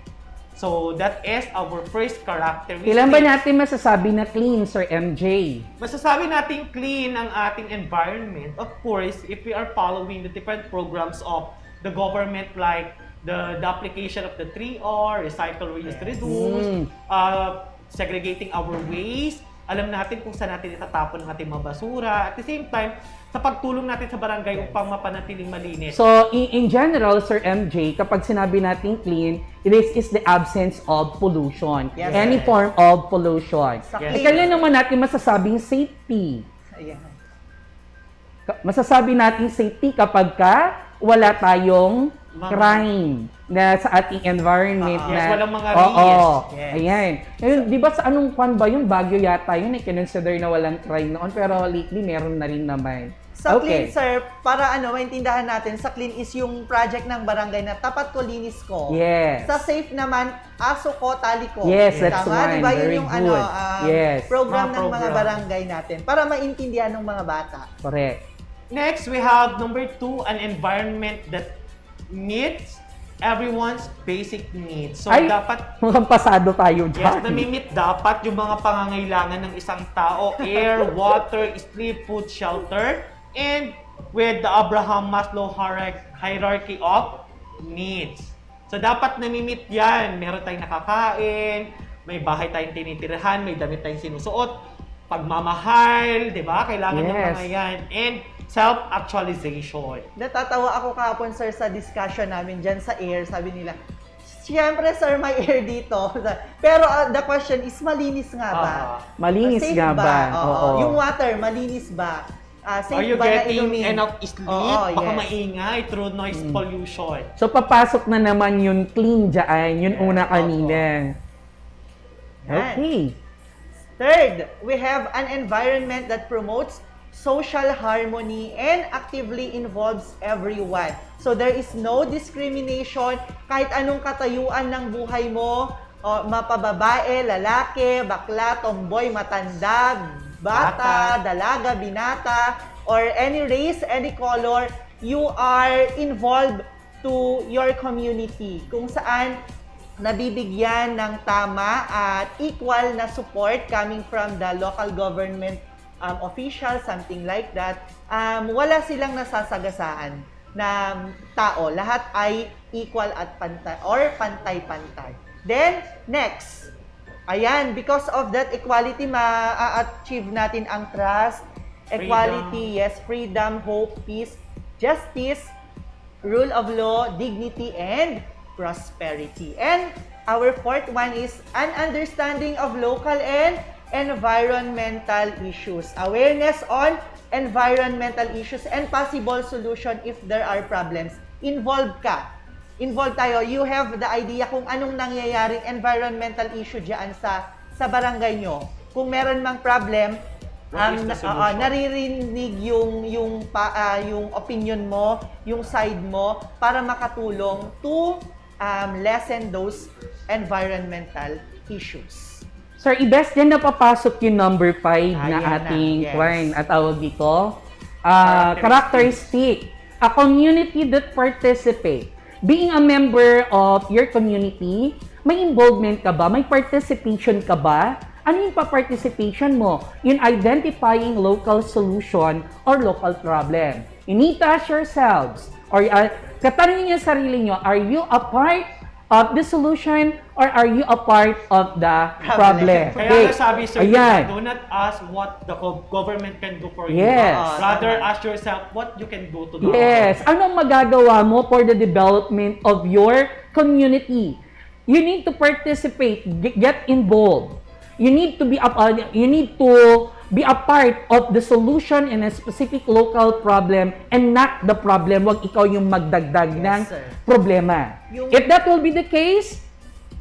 So that is our first characteristic. Ilan ba natin masasabi na clean, Sir MJ? Masasabi natin clean ang ating environment, of course, if we are following the different programs of the government, like the application of the 3R, recycle, reuse, reduce, segregating our waste, alam natin kung saan natin itatapon ang ating mga basura. At the same time, sa pagtulong natin sa barangay upang mapanatiling malinis. So, in general, Sir MJ, kapag sinabi natin clean, it is the absence of pollution. Yes. Any form of pollution. Yes. Kailan naman natin masasabing safety? Ayan. Masasabi natin safety kapag wala tayong crime na sa ating environment na walang mga reyes. Ayan. Di ba sa anong kwan ba yung Baguio yata yun kinonsider na walang crime noon, pero lately meron na rin naman. Sa clean, sir, para maintindahan natin, sa clean is yung project ng barangay na tapat ko, linis ko. Yes. Sa safe naman, aso ko, tali ko. Yes, that's tama? one. Diba Very yun yung good. Yes. program ng mga barangay natin para maintindihan ng mga bata. Correct. Next, we have number 2, an environment that meets everyone's basic needs. So, dapat mukhang pasado tayo dyan. Yes, namimit dapat yung mga pangangailangan ng isang tao: air, water, sleep, food, shelter, and with the Abraham Maslow hierarchy of needs. So, dapat namimit yan. Meron tayong nakakain, may bahay tayong tinitirahan, may damit tayong sinusuot, pagmamahal, di ba? Kailangan ng mga yan. And self-actualization. Natatawa ako kahapon, sir, sa discussion namin dyan sa air. Sabi nila, siyempre, sir, may air dito. Pero the question is, malinis nga ba? Malinis Safe nga ba? Oo. Yung water, malinis ba? Safe Are you ba na getting inumin? enough sleep? Oo, Baka yes. maingay through noise pollution. So, papasok na naman yung clean dyan, yung una kanina. Okay. Third, we have an environment that promotes social harmony and actively involves everyone. So there is no discrimination kahit anong katayuan ng buhay mo, mapababae, lalaki, bakla, tomboy, matanda, bata, dalaga, binata, or any race, any color, you are involved to your community kung saan nabibigyan ng tama at equal na support coming from the local government official, something like that. Wala silang nasasagasaan na tao. Lahat ay equal at pantay or pantay-pantay. Then, next. Ayan, because of that equality, ma-achieve natin ang trust, equality, yes, freedom, hope, peace, justice, rule of law, dignity, and prosperity. And our fourth one is an understanding of local and environmental issues. Awareness on environmental issues and possible solution if there are problems. Involved ka. Involved tayo. You have the idea kung anong nangyayaring environmental issue dyan sa barangay nyo. Kung meron mang problem, naririnig yung opinion mo, yung side mo, para makatulong to lessen those environmental issues. Sir, ibes din na papasok yung number 5 na ating yes. plan at tawag dito. Characteristic. A community that participate. Being a member of your community, may involvement ka ba? May participation ka ba? Ano yung pa-participation mo? Yung identifying local solution or local problem. You need to ask yourselves, or katanungin niyo sarili niyo, are you a part of the solution or are you a part of the problem? Kaya sabi, sir, Ayan. do not ask what the government can do for you. Yes. Rather, ask yourself what you can do to the Yes. Anong magagawa mo for the development of your community? You need to participate, get involved. You need to be a part of the solution in a specific local problem and not the problem. Wag ikaw yung magdagdag ng problema. If that will be the case,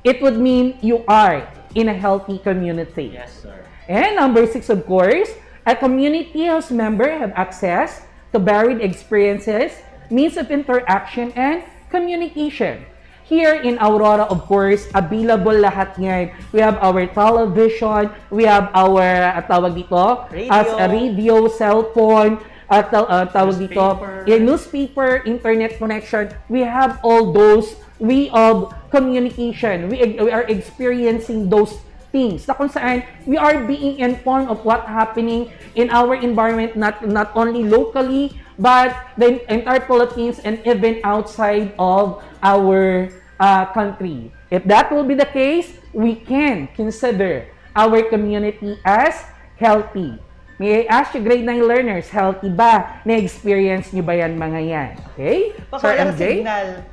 it would mean you are in a healthy community. Yes, sir. And number 6, of course, a community whose members have access to varied experiences, means of interaction, and communication. Here in Aurora, of course, available lahat yan. We have our television, we have our, tawag dito, as a radio, cellphone, tawag dito, newspaper, internet connection. We have all those way of communication. We are experiencing those things na kung saan we are being informed of what happening in our environment, not only locally, but the entire Philippines and even outside of our country. If that will be the case, we can consider our community as healthy. May I ask you, grade 9 learners, healthy ba? Na-experience nyo ba yan mga yan? Okay? Sir MJ?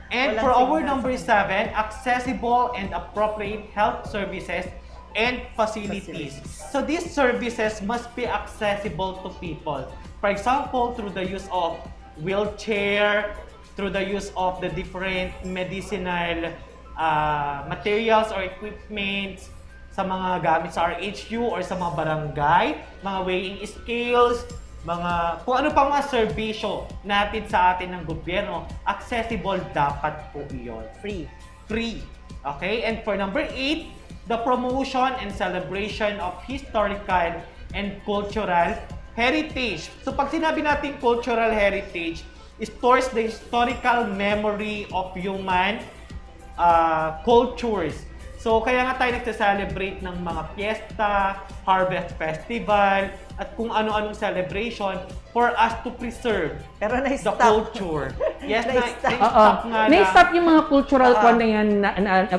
And for our number 7, accessible and appropriate health services and facilities. So these services must be accessible to people. For example, through the use of wheelchair, through the use of the different medicinal materials or equipments sa mga gamit sa RHU or sa mga barangay, mga weighing scales, mga kung ano pa mga serbisyo natin sa atin ng gobyerno, accessible dapat po iyon. Free. Okay? And for number 8, the promotion and celebration of historical and cultural heritage. So pag sinabi natin cultural heritage, stores the historical memory of human cultures. So kaya nga tayo nagsa-celebrate ng mga fiesta, harvest festival, at kung ano-anong celebration for us to preserve the culture. Yes, na-stop nga lang. Na-stop yung mga cultural na yan,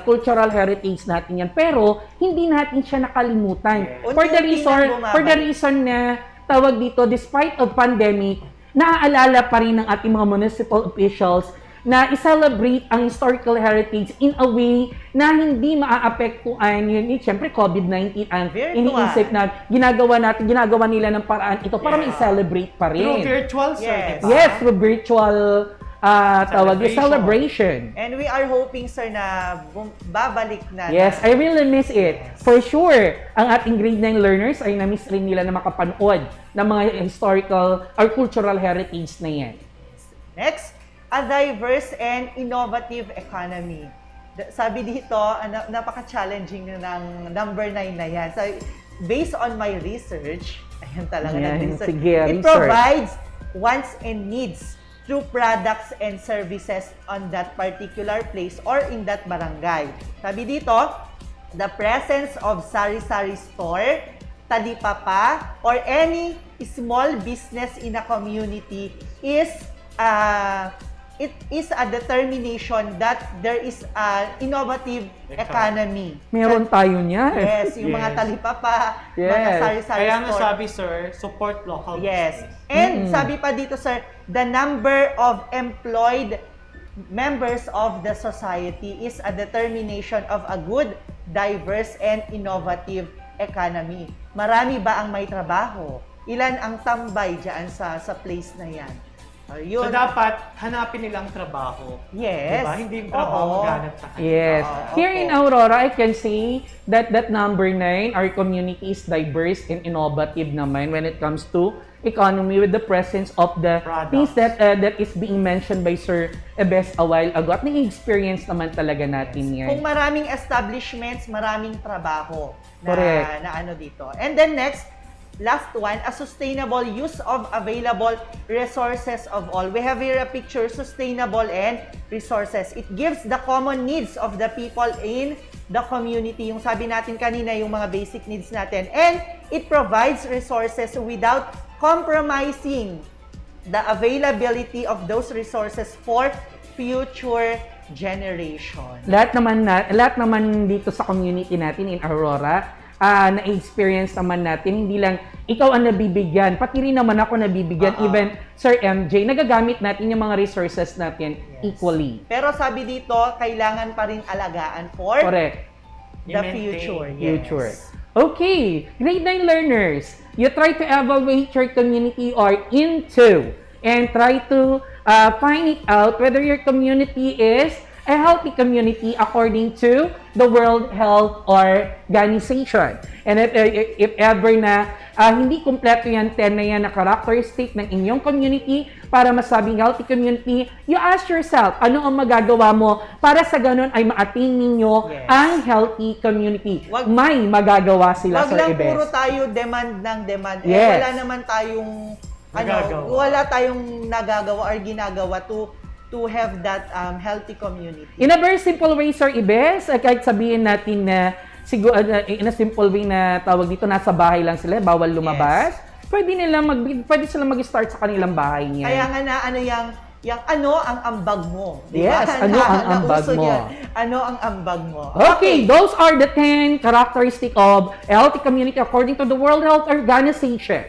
cultural heritage natin yan. Pero hindi natin siya nakalimutan. Yes. For the reason na tawag dito, despite of pandemic, naaalala pa rin ng ating mga municipal officials na i-celebrate ang historical heritage in a way na hindi maaapektuhan yun. Siyempre, COVID-19 ang Virtual. iniisip na ginagawa nila ng paraan ito para ma-celebrate pa rin. Through virtual, sir, Yes. diba? Yes, through virtual celebration. And we are hoping, sir, na babalik na. Yes, I really miss it. For sure, ang ating grade 9 learners ay na-miss rin nila na makapanood ng mga historical or cultural heritage na yan. Next, a diverse and innovative economy. Sabi dito, napaka-challenging ng number 9 na yan. So, based on my research, ayan talaga nag-research. Sige, It provides wants and needs through products and services on that particular place or in that barangay. Sabi dito, the presence of sari-sari store, talipapa, or any small business in a community is it is a determination that there is an innovative economy. Meron tayo niyan. Yes, yung mga talipapa, mga Yes. sari-sari Kaya nga store. sabi, sir, support local Yes. business. And sabi pa dito, sir, the number of employed members of the society is a determination of a good, diverse, and innovative economy. Marami ba ang may trabaho? Ilan ang tambay dyan sa place na yan? Ayun. So, dapat hanapin nilang trabaho. Yes. Diba? Hindi yung trabaho Oo. maghanap sa kanila. Yes. Here in Aurora, I can say that number 9, our community is diverse and innovative naman when it comes to economy with the presence of the things that is being mentioned by Sir Ebes a while ago. At nai-experience naman talaga natin yan. Kung maraming establishments, maraming trabaho Correct. na ano dito. And then next, last one, a sustainable use of available resources of all. We have here a picture, sustainable and resources. It gives the common needs of the people in the community. Yung sabi natin kanina, yung mga basic needs natin. And it provides resources without compromising the availability of those resources for future generation. Lahat naman dito sa community natin in Aurora, na-experience naman natin, hindi lang ikaw ang nabibigyan, pati rin naman ako nabibigyan, even Sir MJ, nagagamit natin yung mga resources natin equally. Pero sabi dito, kailangan pa rin alagaan for Correct. the future. Future. Okay, grade 9 learners, you try to evaluate your community or into and try to find it out whether your community is a healthy community according to the World Health Organization. And if ever na hindi kumpleto yan 10 na yan na characteristic ng inyong community para masabing healthy community, you ask yourself, ano ang magagawa mo para sa ganun ay ma-attain ninyo ang healthy community? May magagawa sila, Wag Sir lang Ibes. puro tayo demand ng demand. Yes. Wala naman tayong wala tayong nagagawa or ginagawa to have that healthy community. In a very simple way, Sir Ibes, kahit sabihin natin na siguro in a simple way na tawag dito, nasa bahay lang sila, bawal lumabas, pwede sila mag-start sa kanilang bahay niya. Kaya nga na ano ang ambag mo. Diba? Yes, ano ang ambag nauso mo. yan. Ano ang ambag mo. Okay, those are the 10 characteristics of a healthy community according to the World Health Organization.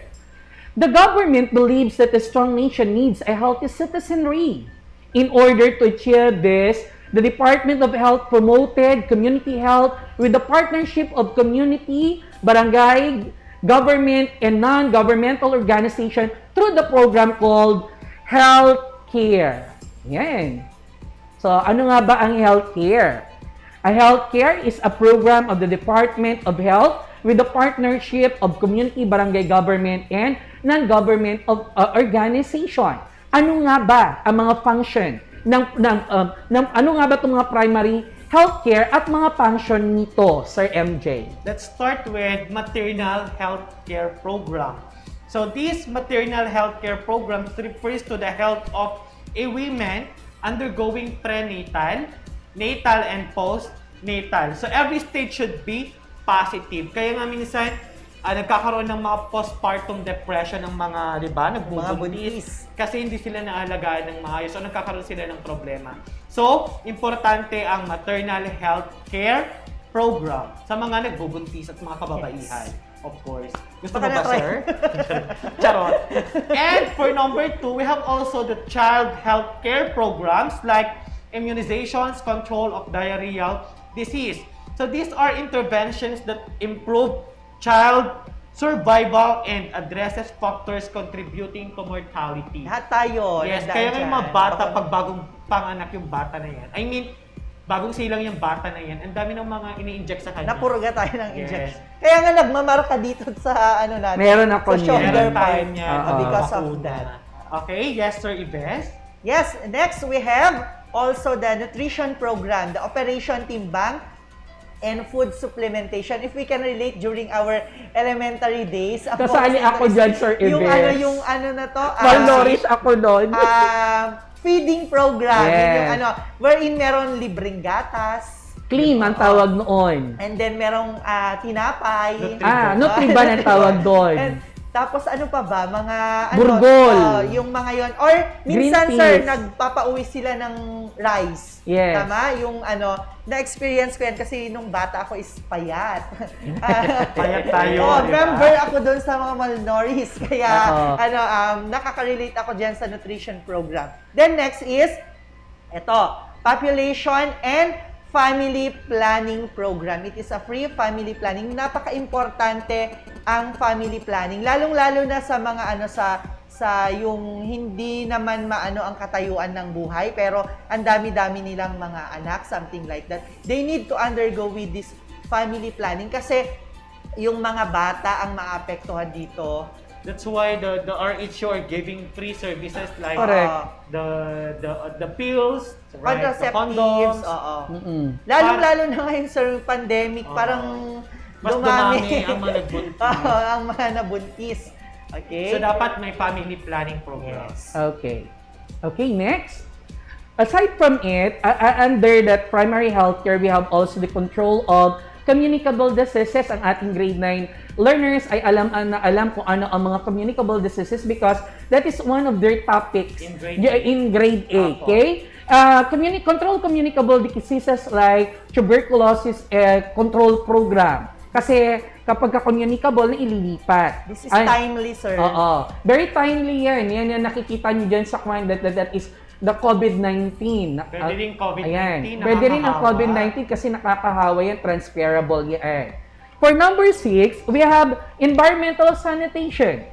The government believes that a strong nation needs a healthy citizenry. In order to achieve this, the Department of Health promoted community health with the partnership of community, barangay, government, and non-governmental organization through the program called Healthcare. Yan. So, ano nga ba ang healthcare? A healthcare is a program of the Department of Health with the partnership of community, barangay, government, and non-government organization. Ano nga ba ang mga function ano nga ba itong mga primary healthcare at mga function nito, Sir MJ? Let's start with maternal healthcare program. So this maternal healthcare program refers to the health of a woman undergoing prenatal, natal, and postnatal. So every stage should be positive. Kaya nga minsan, nagkakaroon ng mga postpartum depression ng mga, di ba, nagbubuntis. Kasi hindi sila naalagaan ng maayos. So, nagkakaroon sila ng problema. So, importante ang maternal health care program sa mga nagbubuntis at mga kababaihan. Of course. Gusto mo Baka ba, na-try. sir? Charot. And for number 2, we have also the child health care programs like immunizations, control of diarrheal disease. So these are interventions that improve child survival and addresses factors contributing to mortality. Lahat tayo. Yes, nandaan kaya nga yung mga dyan. bata, pag bagong panganak yung bata na yan, I mean, bagong silang yung bata na yan, ang dami ng mga ini-inject sa kanya. Napurga tayo ng Yes. injection. Kaya nga nagmamarka dito sa ano natin. Meron ako sa niyan. shoulder Meron tayo part. niyan. Because of Bakuna. that. Okay, yes, Sir Ives. Yes, next we have also the nutrition program, the Operation Timbang and food supplementation. If we can relate during our elementary days. Kasali ako dyan, Sir Ives. Yung ano na to? Malnourished ako doon. Feeding program. Yes. Yun yung wherein meron libreng gatas. Clean ang tawag noon. And then merong tinapay. Nutriban ang tawag doon. And, tapos ano pa ba? Mga Burgol. yung mga yon. Or minsan Green sir, peas. nagpapauwi sila ng rice. Yes. Tama? Yung na-experience ko yan kasi nung bata ako is payat. Payat tayo, Oh, di ba? member ako doon sa mga malnourished. Kaya Oo. nakaka-relate ako diyan sa nutrition program. Then next is population and family planning program. It is a free family planning. Napaka-importante ang family planning. Lalong-lalo na sa mga sa yung hindi naman ang katayuan ng buhay, pero ang dami-dami nilang mga anak, something like that. They need to undergo with this family planning kasi yung mga bata ang maapektuhan dito. That's why the RHU are giving free services like the pills, right, the Contraceptives, condoms. Lalong-lalo na ngayon sa pandemic, parang mas dumami ang mga nagbuntis. ang mga nabuntis. Okay? So dapat may family planning program. Yes. Okay. Okay, next. Aside from it, under that primary healthcare, we have also the control of communicable diseases. Ang ating grade 9 learners ay alam kung ano ang mga communicable diseases because that is one of their topics in grade 8. Okay? Control communicable diseases like tuberculosis control program. Kasi kapag ka-communicable na ililipat. This is timely, sir. Oo. Very timely yan. Yan yung nakikita nyo dyan sa kwan that is the COVID-19. Pwede rin COVID-19. Ayan. Pwede rin ang COVID-19 kasi nakakahawa yan, transferable yan. For number 6, we have environmental sanitation.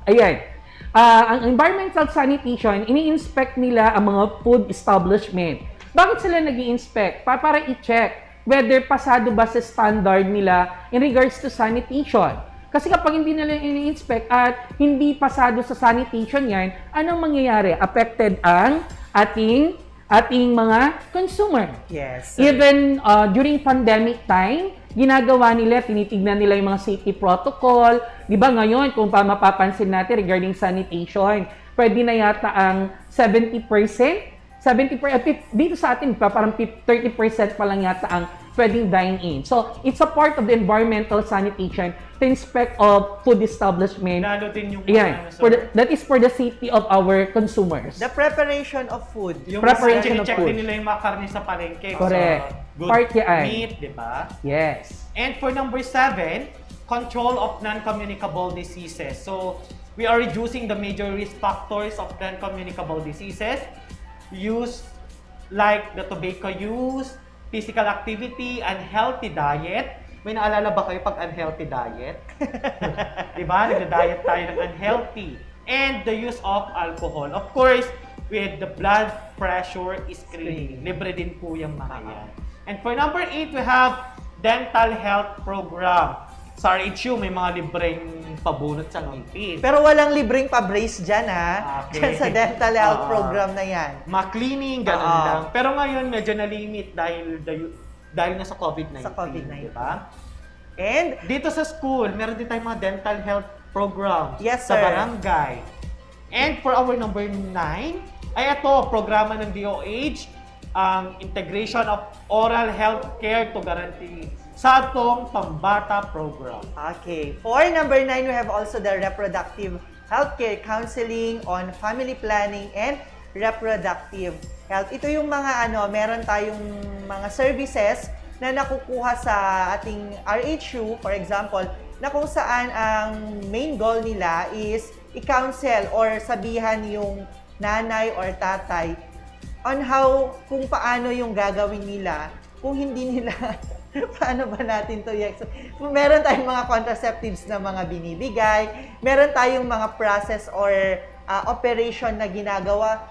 Ayan. Ang environmental sanitation, ini-inspect nila ang mga food establishment. Bakit sila nag-i-inspect? Para i-check whether pasado ba sa standard nila in regards to sanitation. Kasi kapag hindi nila ini-inspect at hindi pasado sa sanitation yan, anong mangyayari? Affected ang ating mga consumer. Yes. Even during pandemic time, ginagawa nila, tinitignan nila yung mga safety protocol. Di ba ngayon, kung mapapansin natin regarding sanitation, pwede na yata ang 70%, dito sa atin, parang 30% pa lang yata ang pwedeng dine-in. So, it's a part of the environmental sanitation to inspect of food establishment. Lalo din yung that is for the safety of our consumers. The preparation of food. Yung preparation of check food. din nila yung mga karne sa palengke. Correct. Good Part yan. meat, di ba? Yes. And for number 7, control of non-communicable diseases. So, we are reducing the major risk factors of non-communicable diseases. Use like the tobacco use, physical activity, unhealthy diet. May naalala ba kayo pag unhealthy diet? Diba? Nagda-diet tayo ng unhealthy. And the use of alcohol. Of course, with the blood pressure screening. Libre din po yung mga yan. And for number 8, we have dental health program. Sa RHU, may mga libreng pabunot sa ngipin. Pero walang libreng pa-brace dyan, Okay. Dyan sa dental health program na yan. Ma-cleaning, ganun lang. Pero ngayon, medyo na-limit dahil na sa COVID-19. Sa COVID-19. Diba? And dito sa school, meron din tayong mga dental health program. Yes, sa sir. barangay. And for our number 9, ay ito, programa ng DOH, ang integration of oral health care to guarantee sa atong pambata program. Okay. For number 9, we have also the reproductive healthcare counseling on family planning and reproductive health. Ito yung mga meron tayong mga services na nakukuha sa ating RHU, for example, na kung saan ang main goal nila is i-counsel or sabihan yung nanay or tatay on how, kung paano yung gagawin nila, kung hindi nila, paano ba natin to meron tayong mga contraceptives na mga binibigay, meron tayong mga process or operation na ginagawa.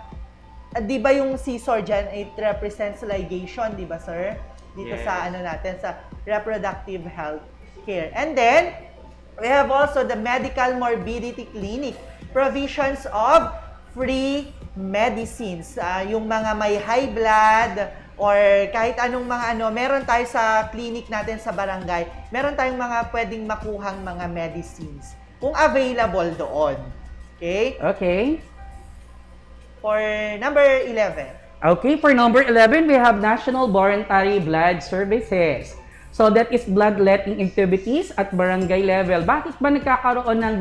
Di ba yung scissor dyan, it represents ligation, di ba sir? Dito sa ano natin, sa reproductive health care. And then, we have also the medical morbidity clinic, provisions of free medicines. Yung mga may high blood or kahit anong mga ano, meron tayo sa clinic natin sa barangay, meron tayong mga pwedeng makuhang mga medicines kung available doon. Okay? Okay. For number 11. Okay, for number 11, we have National Voluntary Blood Services. So that is bloodletting activities at barangay level. Bakit ba nagkakaroon ng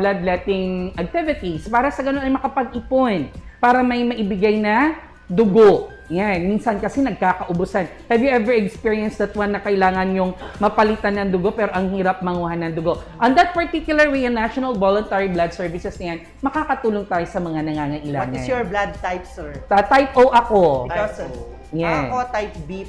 bloodletting activities? Para sa ganun ay makapag-ipon, para may maibigay na dugo. Yan, minsan kasi nagkakaubusan. Have you ever experienced that one na kailangan yung mapalitan ng dugo pero ang hirap manguha ng dugo? On that particular way, ang National Voluntary Blood Services na yan, makakatulong tayo sa mga nangangailangan. What is your blood type, sir? Type O ako. Because Yeah. ako type B+.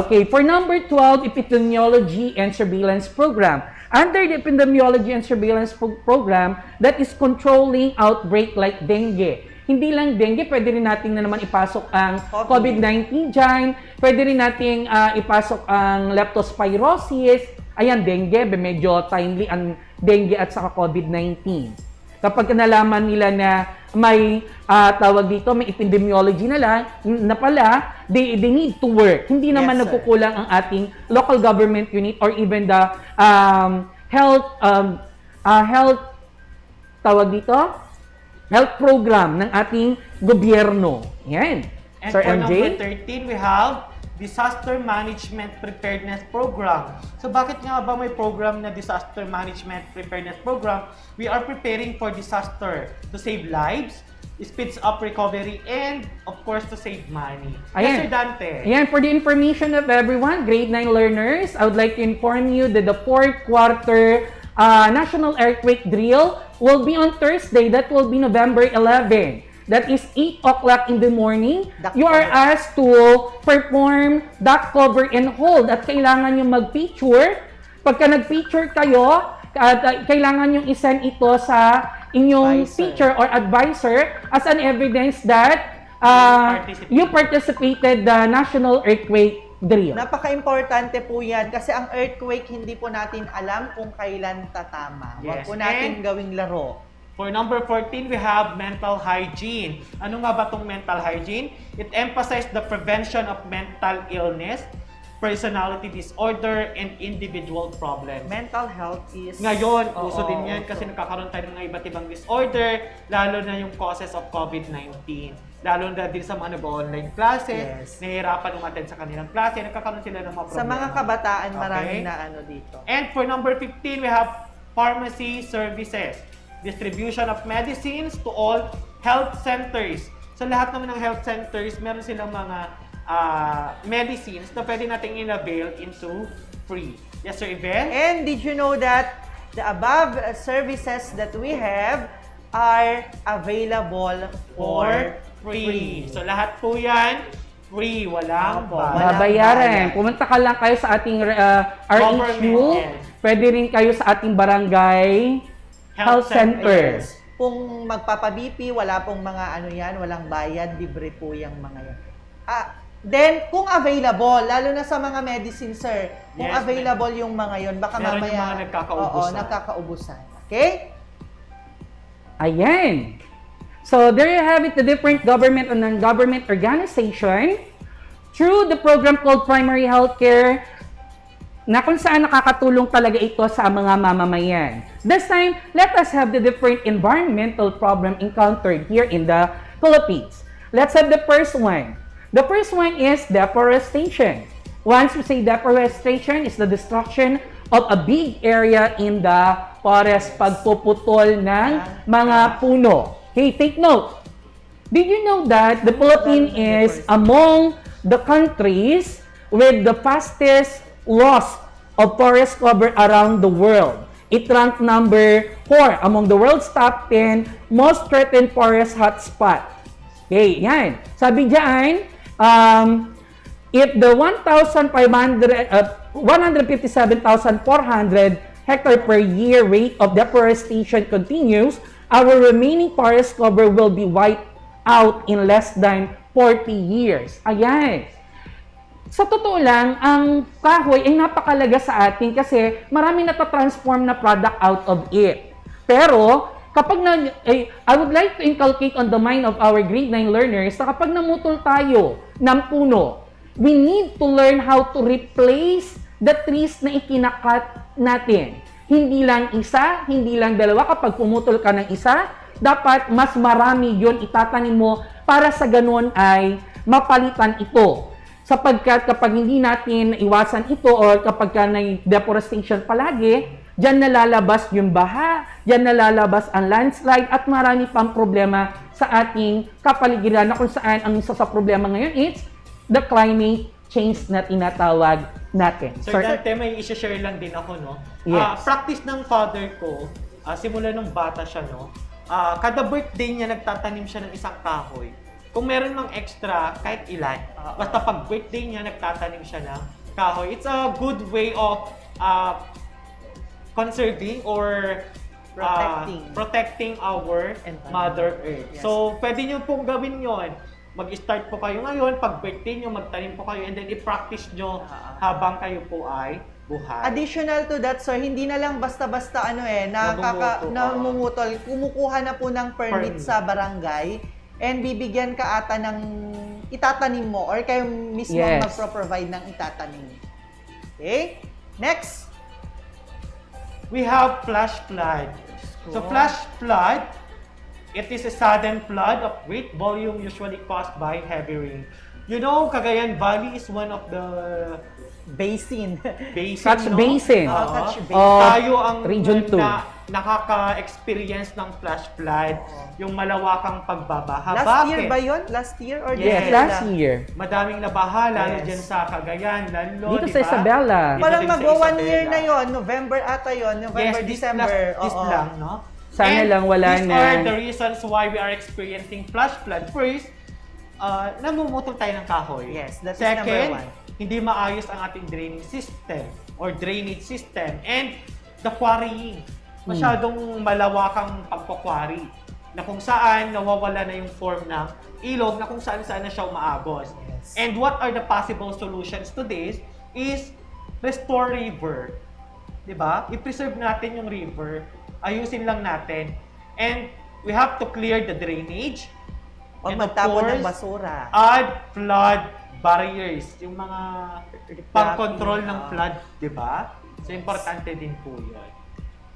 Okay, for number 12, Epidemiology and Surveillance Program. Under the Epidemiology and Surveillance Program, that is controlling outbreak like dengue. Hindi lang dengue, pwede rin natin na naman ipasok ang COVID-19 dyan. Pwede rin natin ipasok ang leptospirosis. Ayan, dengue, medyo timely ang dengue at saka COVID-19. Kapag nalaman nila na may tawag dito, may epidemiology na pala, they need to work. Hindi naman nagkukulang ang ating local government unit or even the health tawag dito, health program ng ating gobyerno. Yan. And Sir for MJ? number 13, we have Disaster Management Preparedness Program. So bakit nga ba may program na Disaster Management Preparedness Program? We are preparing for disaster to save lives, speeds up recovery, and of course to save money. Yes, Sir Dante. Ayan, for the information of everyone, grade 9 learners, I would like to inform you that the fourth quarter National Earthquake Drill will be on Thursday. That will be November 11. That is 8 o'clock in the morning. You are asked to perform duck cover and hold at kailangan nyo mag-feature. Pagka nag-feature kayo, kailangan nyo isend ito sa inyong teacher or advisor as an evidence that you participated the National Earthquake Drill. Napaka-importante po yan kasi ang earthquake hindi po natin alam kung kailan tatama. Huwag po natin gawing laro. For number 14, we have mental hygiene. Ano nga ba itong mental hygiene? It emphasizes the prevention of mental illness, personality disorder, and individual problems. Mental health is... Ngayon, uso din yan kasi nagkakaroon tayo ng iba't ibang disorder, lalo na yung causes of COVID-19. Lalo na din sa mga online classes, nahihirapan umattend sa kanilang klase, nagkakaroon sila ng mga problema. Sa mga kabataan, marami na ano dito. And for number 15, we have pharmacy services. Distribution of medicines to all health centers. Sa lahat naman ng health centers, meron silang mga medicines na pwede nating in-avail into free. Yes, Sir Ivel? And did you know that the above services that we have are available for free? So lahat po yan, free. Walang babayaran. Pumunta ka lang kayo sa ating RHU. Pwede rin kayo sa ating barangay health center. Yes. Kung magpapa-BP, wala pong mga ano yan, walang bayad, libre po yung mga yan. Then, kung available, lalo na sa mga medicine, sir, kung available yung mga yon, baka meron mamaya... yung mga nagkakaubusan. Oo, nagkakaubusan. Okay? Ayan. So, there you have it, the different government and non-government organization through the program called Primary Healthcare na kung saan nakakatulong talaga ito sa mga mamamayan. This time, let us have the different environmental problem encountered here in the Philippines. Let's have the first one. The first one is deforestation. Once we say deforestation, is the destruction of a big area in the forest, pagpuputol ng mga puno. Okay, take note. Did you know that the Philippines is among the countries with the fastest loss of forest cover around the world. It ranked number 4 among the world's top 10 most threatened forest hotspot. Okay, yan. Sabi diyan, if the 157,400 hectare per year rate of deforestation continues, our remaining forest cover will be wiped out in less than 40 years. Ayan. Sa totoo lang, ang kahoy ay napakalaga sa atin kasi marami natatransform na product out of it. Pero, I would like to inculcate on the mind of our grade 9 learners na kapag namutol tayo ng puno, we need to learn how to replace the trees na ikinakat natin. Hindi lang isa, hindi lang dalawa. Kapag pumutol ka ng isa, dapat mas marami yon itatanim mo para sa ganun ay mapalitan ito. Sapagkat kapag hindi natin iwasan ito or kapag ka may deforestation palagi, dyan nalalabas yung baha, dyan nalalabas ang landslide at marami pang problema sa ating kapaligiran na kung saan ang isa sa problema ngayon is the climate change na tinatawag natin. Sir Dante, may i-share lang din ako, no? Yes. Practice ng father ko, simula nung bata siya, no? Kada birthday niya, nagtatanim siya ng isang kahoy. Kung meron mang extra, kahit ilan, basta pag birthday niya, nagtatanim siya ng kahoy. It's a good way of conserving or protecting our Mother Earth. Yes. So, pwede nyo pong gawin yon. Mag-start po kayo ngayon, pag birthday nyo, magtanim po kayo, and then i-practice nyo habang kayo po ay buhay. Additional to that, sir, hindi na lang basta-basta namumutol. Kumukuha na po ng permit sa barangay and bibigyan ka ata ng itatanim mo or kayo mismo magpro-provide ng itatanim. Okay? Next! We have flash flood. So flash flood, it is a sudden flood of great volume usually caused by heavy rain. You know, Cagayan Valley is one of the basin. Such basin. Tayo ang Region 2. nakaka-experience ng flash flood, yung malawakang pagbabaha. Last year ba yun? Last year or Yes, last year. Madaming nabaha, lalo dyan sa Cagayan, lalo, Dito sa Isabela. Parang mag-1 year na yon, November ata yon, November, yes, December. This lang, no? Sana lang wala these na. are the reasons why we are experiencing flash flood. First, namumutol tayo ng kahoy. Yes, that is Second, number 1. hindi maayos ang ating draining system or drainage system. And the quarrying. Masyadong malawakang pagkukwari na kung saan nawawala na yung form ng ilog na kung saan na siya umaagos. Yes. And what are the possible solutions to this is restore river. Diba? I-preserve natin yung river. Ayusin lang natin. And we have to clear the drainage. Huwag and of magtapon ng course, basura. add flood barriers. Yung mga pang-control ng flood, diba? So, importante din po yun.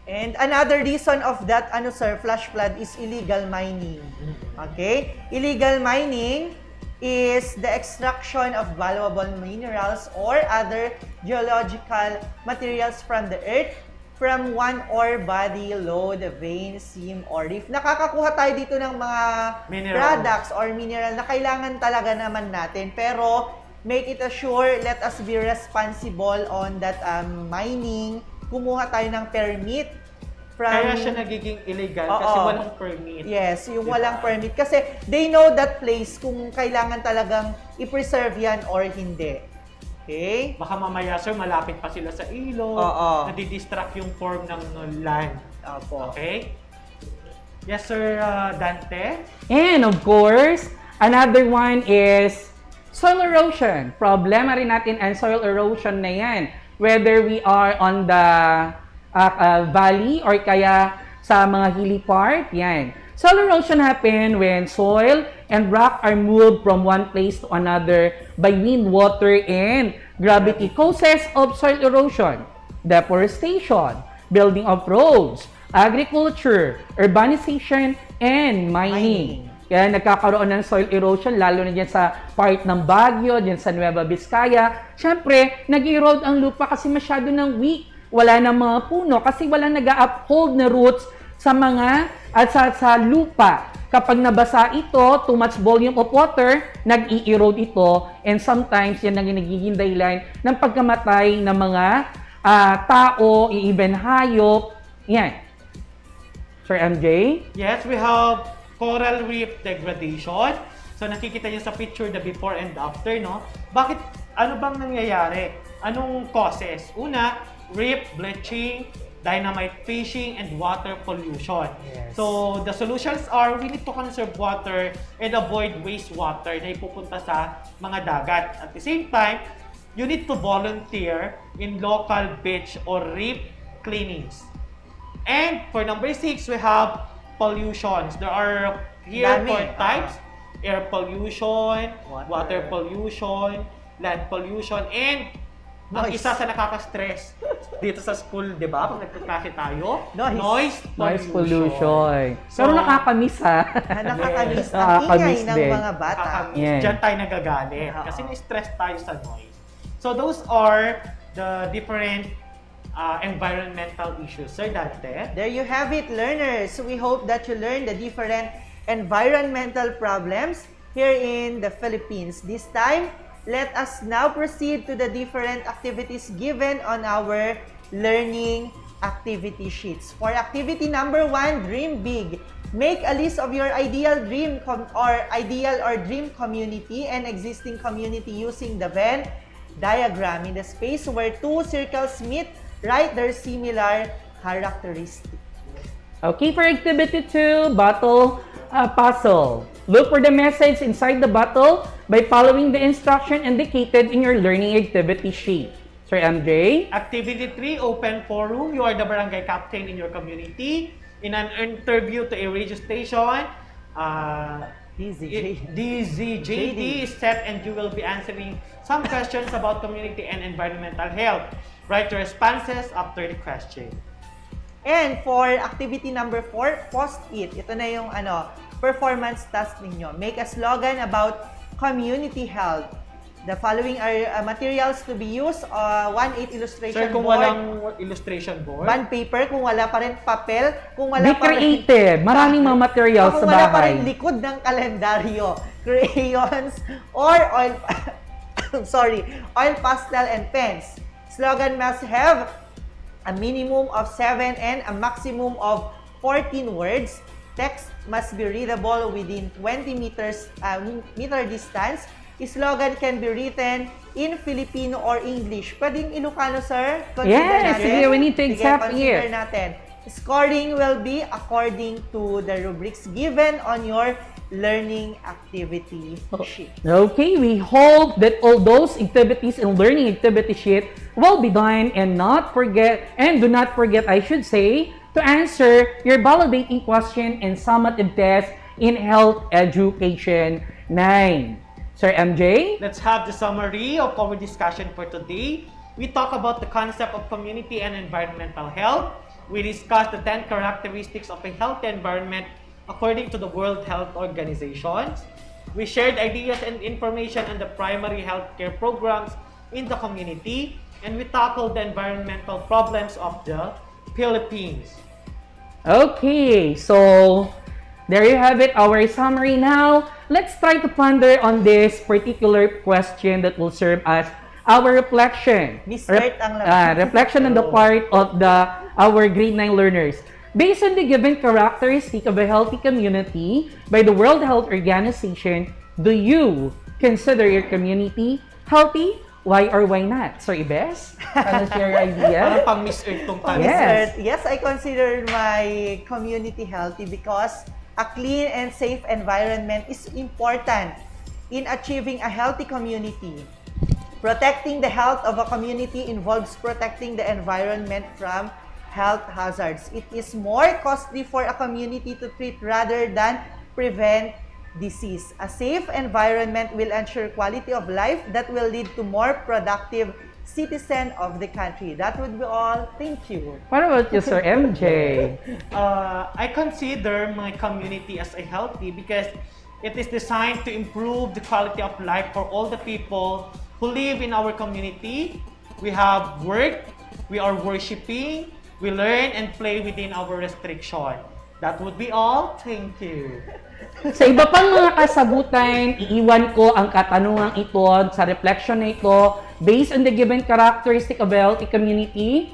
And another reason of that, flash flood is illegal mining. Okay? Illegal mining is the extraction of valuable minerals or other geological materials from the earth from one ore body, lode, vein, seam, or reef. Nakakakuha tayo dito ng mga products or mineral na kailangan talaga naman natin. Pero make it sure, let us be responsible on that mining. Kumuha tayo ng permit from... Kaya siya nagiging illegal kasi walang permit. Yes, yung walang permit. Kasi they know that place kung kailangan talagang i-preserve yan or hindi. Okay? Baka mamaya, sir, malapit pa sila sa ilog, nadidistract yung form ng land. Okay? Yes, sir, Dante? And of course, another one is soil erosion. Problema rin natin ang soil erosion na yan. Whether we are on the valley or kaya sa mga hilly part, yan. Soil erosion happen when soil and rock are moved from one place to another by wind, water, and gravity. Causes of soil erosion: deforestation, building of roads, agriculture, urbanization, and mining. Kaya nagkakaroon ng soil erosion, lalo na dyan sa part ng Baguio, dyan sa Nueva Vizcaya. Siyempre, nag-erode ang lupa kasi masyado ng weak. Wala ng mga puno kasi wala nag-uphold na roots sa mga at sa lupa. kapag nabasa ito, too much volume of water, nag-i-erode ito, and sometimes yan ang nagiging dahilan ng pagkamatay ng mga tao, even hayop. Yan. Sir MJ? Yes, we have coral reef degradation. So nakikita niyo sa picture the before and after, no? Bakit, ano bang nangyayari? Anong causes? Una, reef bleaching, dynamite fishing, and water pollution. Yes. So the solutions are we need to conserve water and avoid wastewater na ipupunta sa mga dagat. At the same time, you need to volunteer in local beach or reef cleanings. And for number 6, we have pollutions. There are here Dami. 4 types. Air pollution, water pollution, land pollution, and ang Noise. isa sa nakaka-stress dito sa school, di ba? Pag nagkaklase tayo, Noise. Noise pollution. So, Pero nakakamiss ha. Nakakamiss ang Nakakamiss ingay ng din. mga bata. nakakamiss. Yeah. Diyan tayo nagagalit. Oo. Kasi na-stress tayo sa noise. So those are the different environmental issues. Sir Dante? There you have it, learners. We hope that you learned the different environmental problems here in the Philippines. This time, let us now proceed to the different activities given on our learning activity sheets. For activity number 1, dream big. Make a list of your ideal dream dream community and existing community using the Venn diagram. In the space where two circles meet, write their similar characteristics. Okay, for activity 2, bottle puzzle. Look for the message inside the bottle by following the instruction indicated in your learning activity sheet. Sir MJ? Activity 3, open forum. You are the barangay captain in your community. In an interview to a radio station, DZJD is set and you will be answering some questions about community and environmental health. Write your responses after the question. And for activity number 4, post-it. Ito na yung performance task ninyo. Make a slogan about community health. The following are materials to be used. 1/8 illustration Sir, kung board. walang illustration board, Bond paper, kung wala pa rin papel, kung wala Be pa rin... creative. Maraming mga materials sa Kung wala pa bahay. rin likod ng kalendaryo, crayons, or oil... oil pastel and pens. Slogan must have a minimum of 7 and a maximum of 14 words. Text must be readable within 20 meter distance. Slogan can be written in Filipino or English. Pwedeng Ilocano, sir? Consider Yes, natin. sige, we need to Sige, accept consider it. natin. Scoring will be according to the rubrics given on your learning activity sheet. Okay, we hope that all those activities and learning activity sheet will be done and do not forget, I should say, to answer your validating question and summative test in Health Education 9. Sir MJ? let's have the summary of our discussion for today. We talk about the concept of community and environmental health. We discussed the 10 characteristics of a healthy environment according to the World Health Organization. We shared ideas and information on the primary healthcare programs in the community, and we tackled the environmental problems of the Philippines. Okay, so there you have it, our summary now. Let's try to ponder on this particular question that will serve as our reflection. Reflection on the part of our grade 9 learners. Based on the given characteristic of a healthy community by the World Health Organization, do you consider your community healthy? Why or why not? Sir Ibes, ano your idea? Parang pang-Miss Earth tong tanong. Yes. Yes, I consider my community healthy because a clean and safe environment is important in achieving a healthy community. Protecting the health of a community involves protecting the environment from health hazards. It is more costly for a community to treat rather than prevent disease. A safe environment will ensure quality of life that will lead to more productive citizen of the country. That would be all. Thank you. What about you, Sir MJ? I consider my community as a healthy because it is designed to improve the quality of life for all the people who live in our community. We have work, we are worshiping, we learn and play within our restriction. That would be all. Thank you. Sa iba pang mga kasagutan, iiwan ko ang katanungang ito sa reflection na ito based on the given characteristic of a healthy community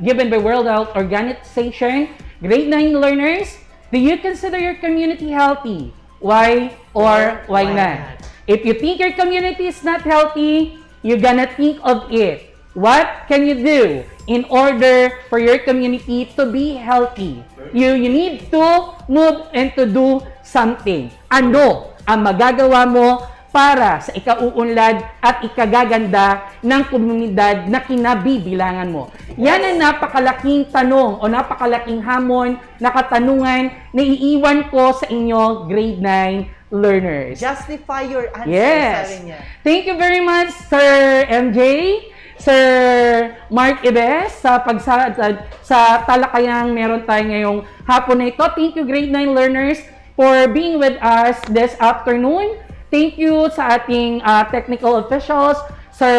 given by World Health Organization. Grade 9 learners, do you consider your community healthy? Why or why not? If you think your community is not healthy, you're gonna think of it. What can you do in order for your community to be healthy? You need to move and to do something. Ano ang magagawa mo para sa ikauunlad at ikagaganda ng komunidad na kinabibilangan mo? Yan ang napakalaking tanong o napakalaking hamon na katanungan na iiwan ko sa inyo, grade 9 learners. Justify your answer, Yes. sabi niya. Thank you very much, Sir MJ, Sir Mark Ibes, sa talakayang meron tayo ngayong hapon na ito. Thank you, grade 9 learners, for being with us this afternoon. Thank you sa ating technical officials, Sir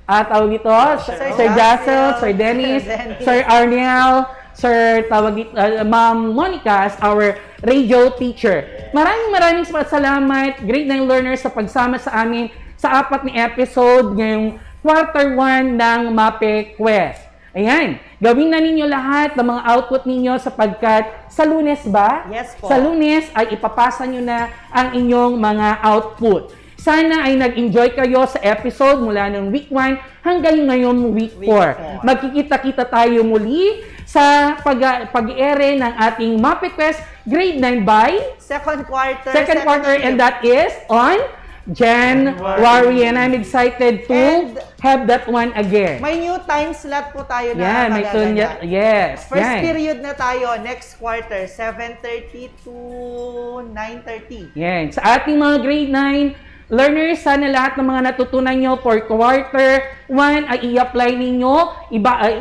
tawag dito, Sir Jassel, Sir Dennis, Sir Arniel, Sir tawag dito, Ma'am Monica as our radio teacher. Maraming salamat, grade 9 learners, sa pagsama sa amin sa 4 na episode ngayong quarter 1 ng MAPEH Quest. Ayan, gawin na ninyo lahat ng mga output ninyo sapagkat sa Lunes ba? Yes po. Sa Lunes ay ipapasa nyo na ang inyong mga output. Sana ay nag-enjoy kayo sa episode mula ng week 1 hanggang ngayon week 4. Magkikita-kita tayo muli sa pag-ere ng ating MAPEH Quest Grade 9 by Second quarter, and that is on January, and I'm excited to have that one again. May new time slot po tayo na Yan, may yes. First yan. period na tayo, next quarter, 7:30 to 9:30. Yan. Sa ating mga grade 9 learners, sana lahat ng mga natutunan nyo for quarter 1 ay i-apply ninyo,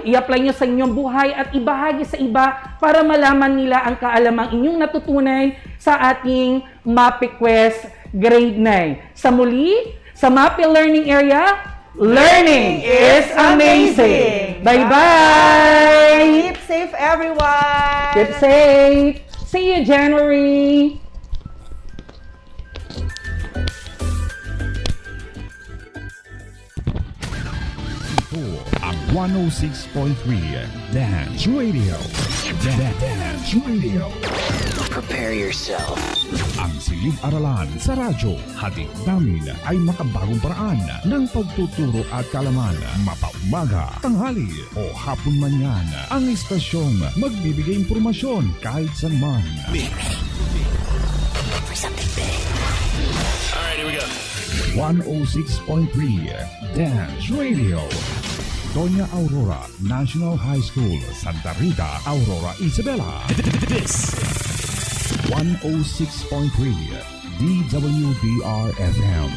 i-apply nyo sa inyong buhay at ibahagi sa iba para malaman nila ang kaalamang inyong natutunan sa ating MAPEH Quest Grade 9. Sa muli, sa MAPEH Learning Area, learning is amazing! Bye-bye! Keep safe, everyone! Keep safe! See you January! Ito ang 106.3 Dance Radio. Dance Radio. Prepare yourself. Ang silid-aralan sa radyo, hatid namin ay makabagong paraan ng pagtuturo at kalaman. Mapaumaga, tanghali o hapon man yan, ang istasyong magbibigay impormasyon kahit saan man. For something big. Alright, here we go. 106.3 Dance Radio. Doña Aurora National High School, Santa Rita, Aurora, Isabela. This 106.3 DWBR FM.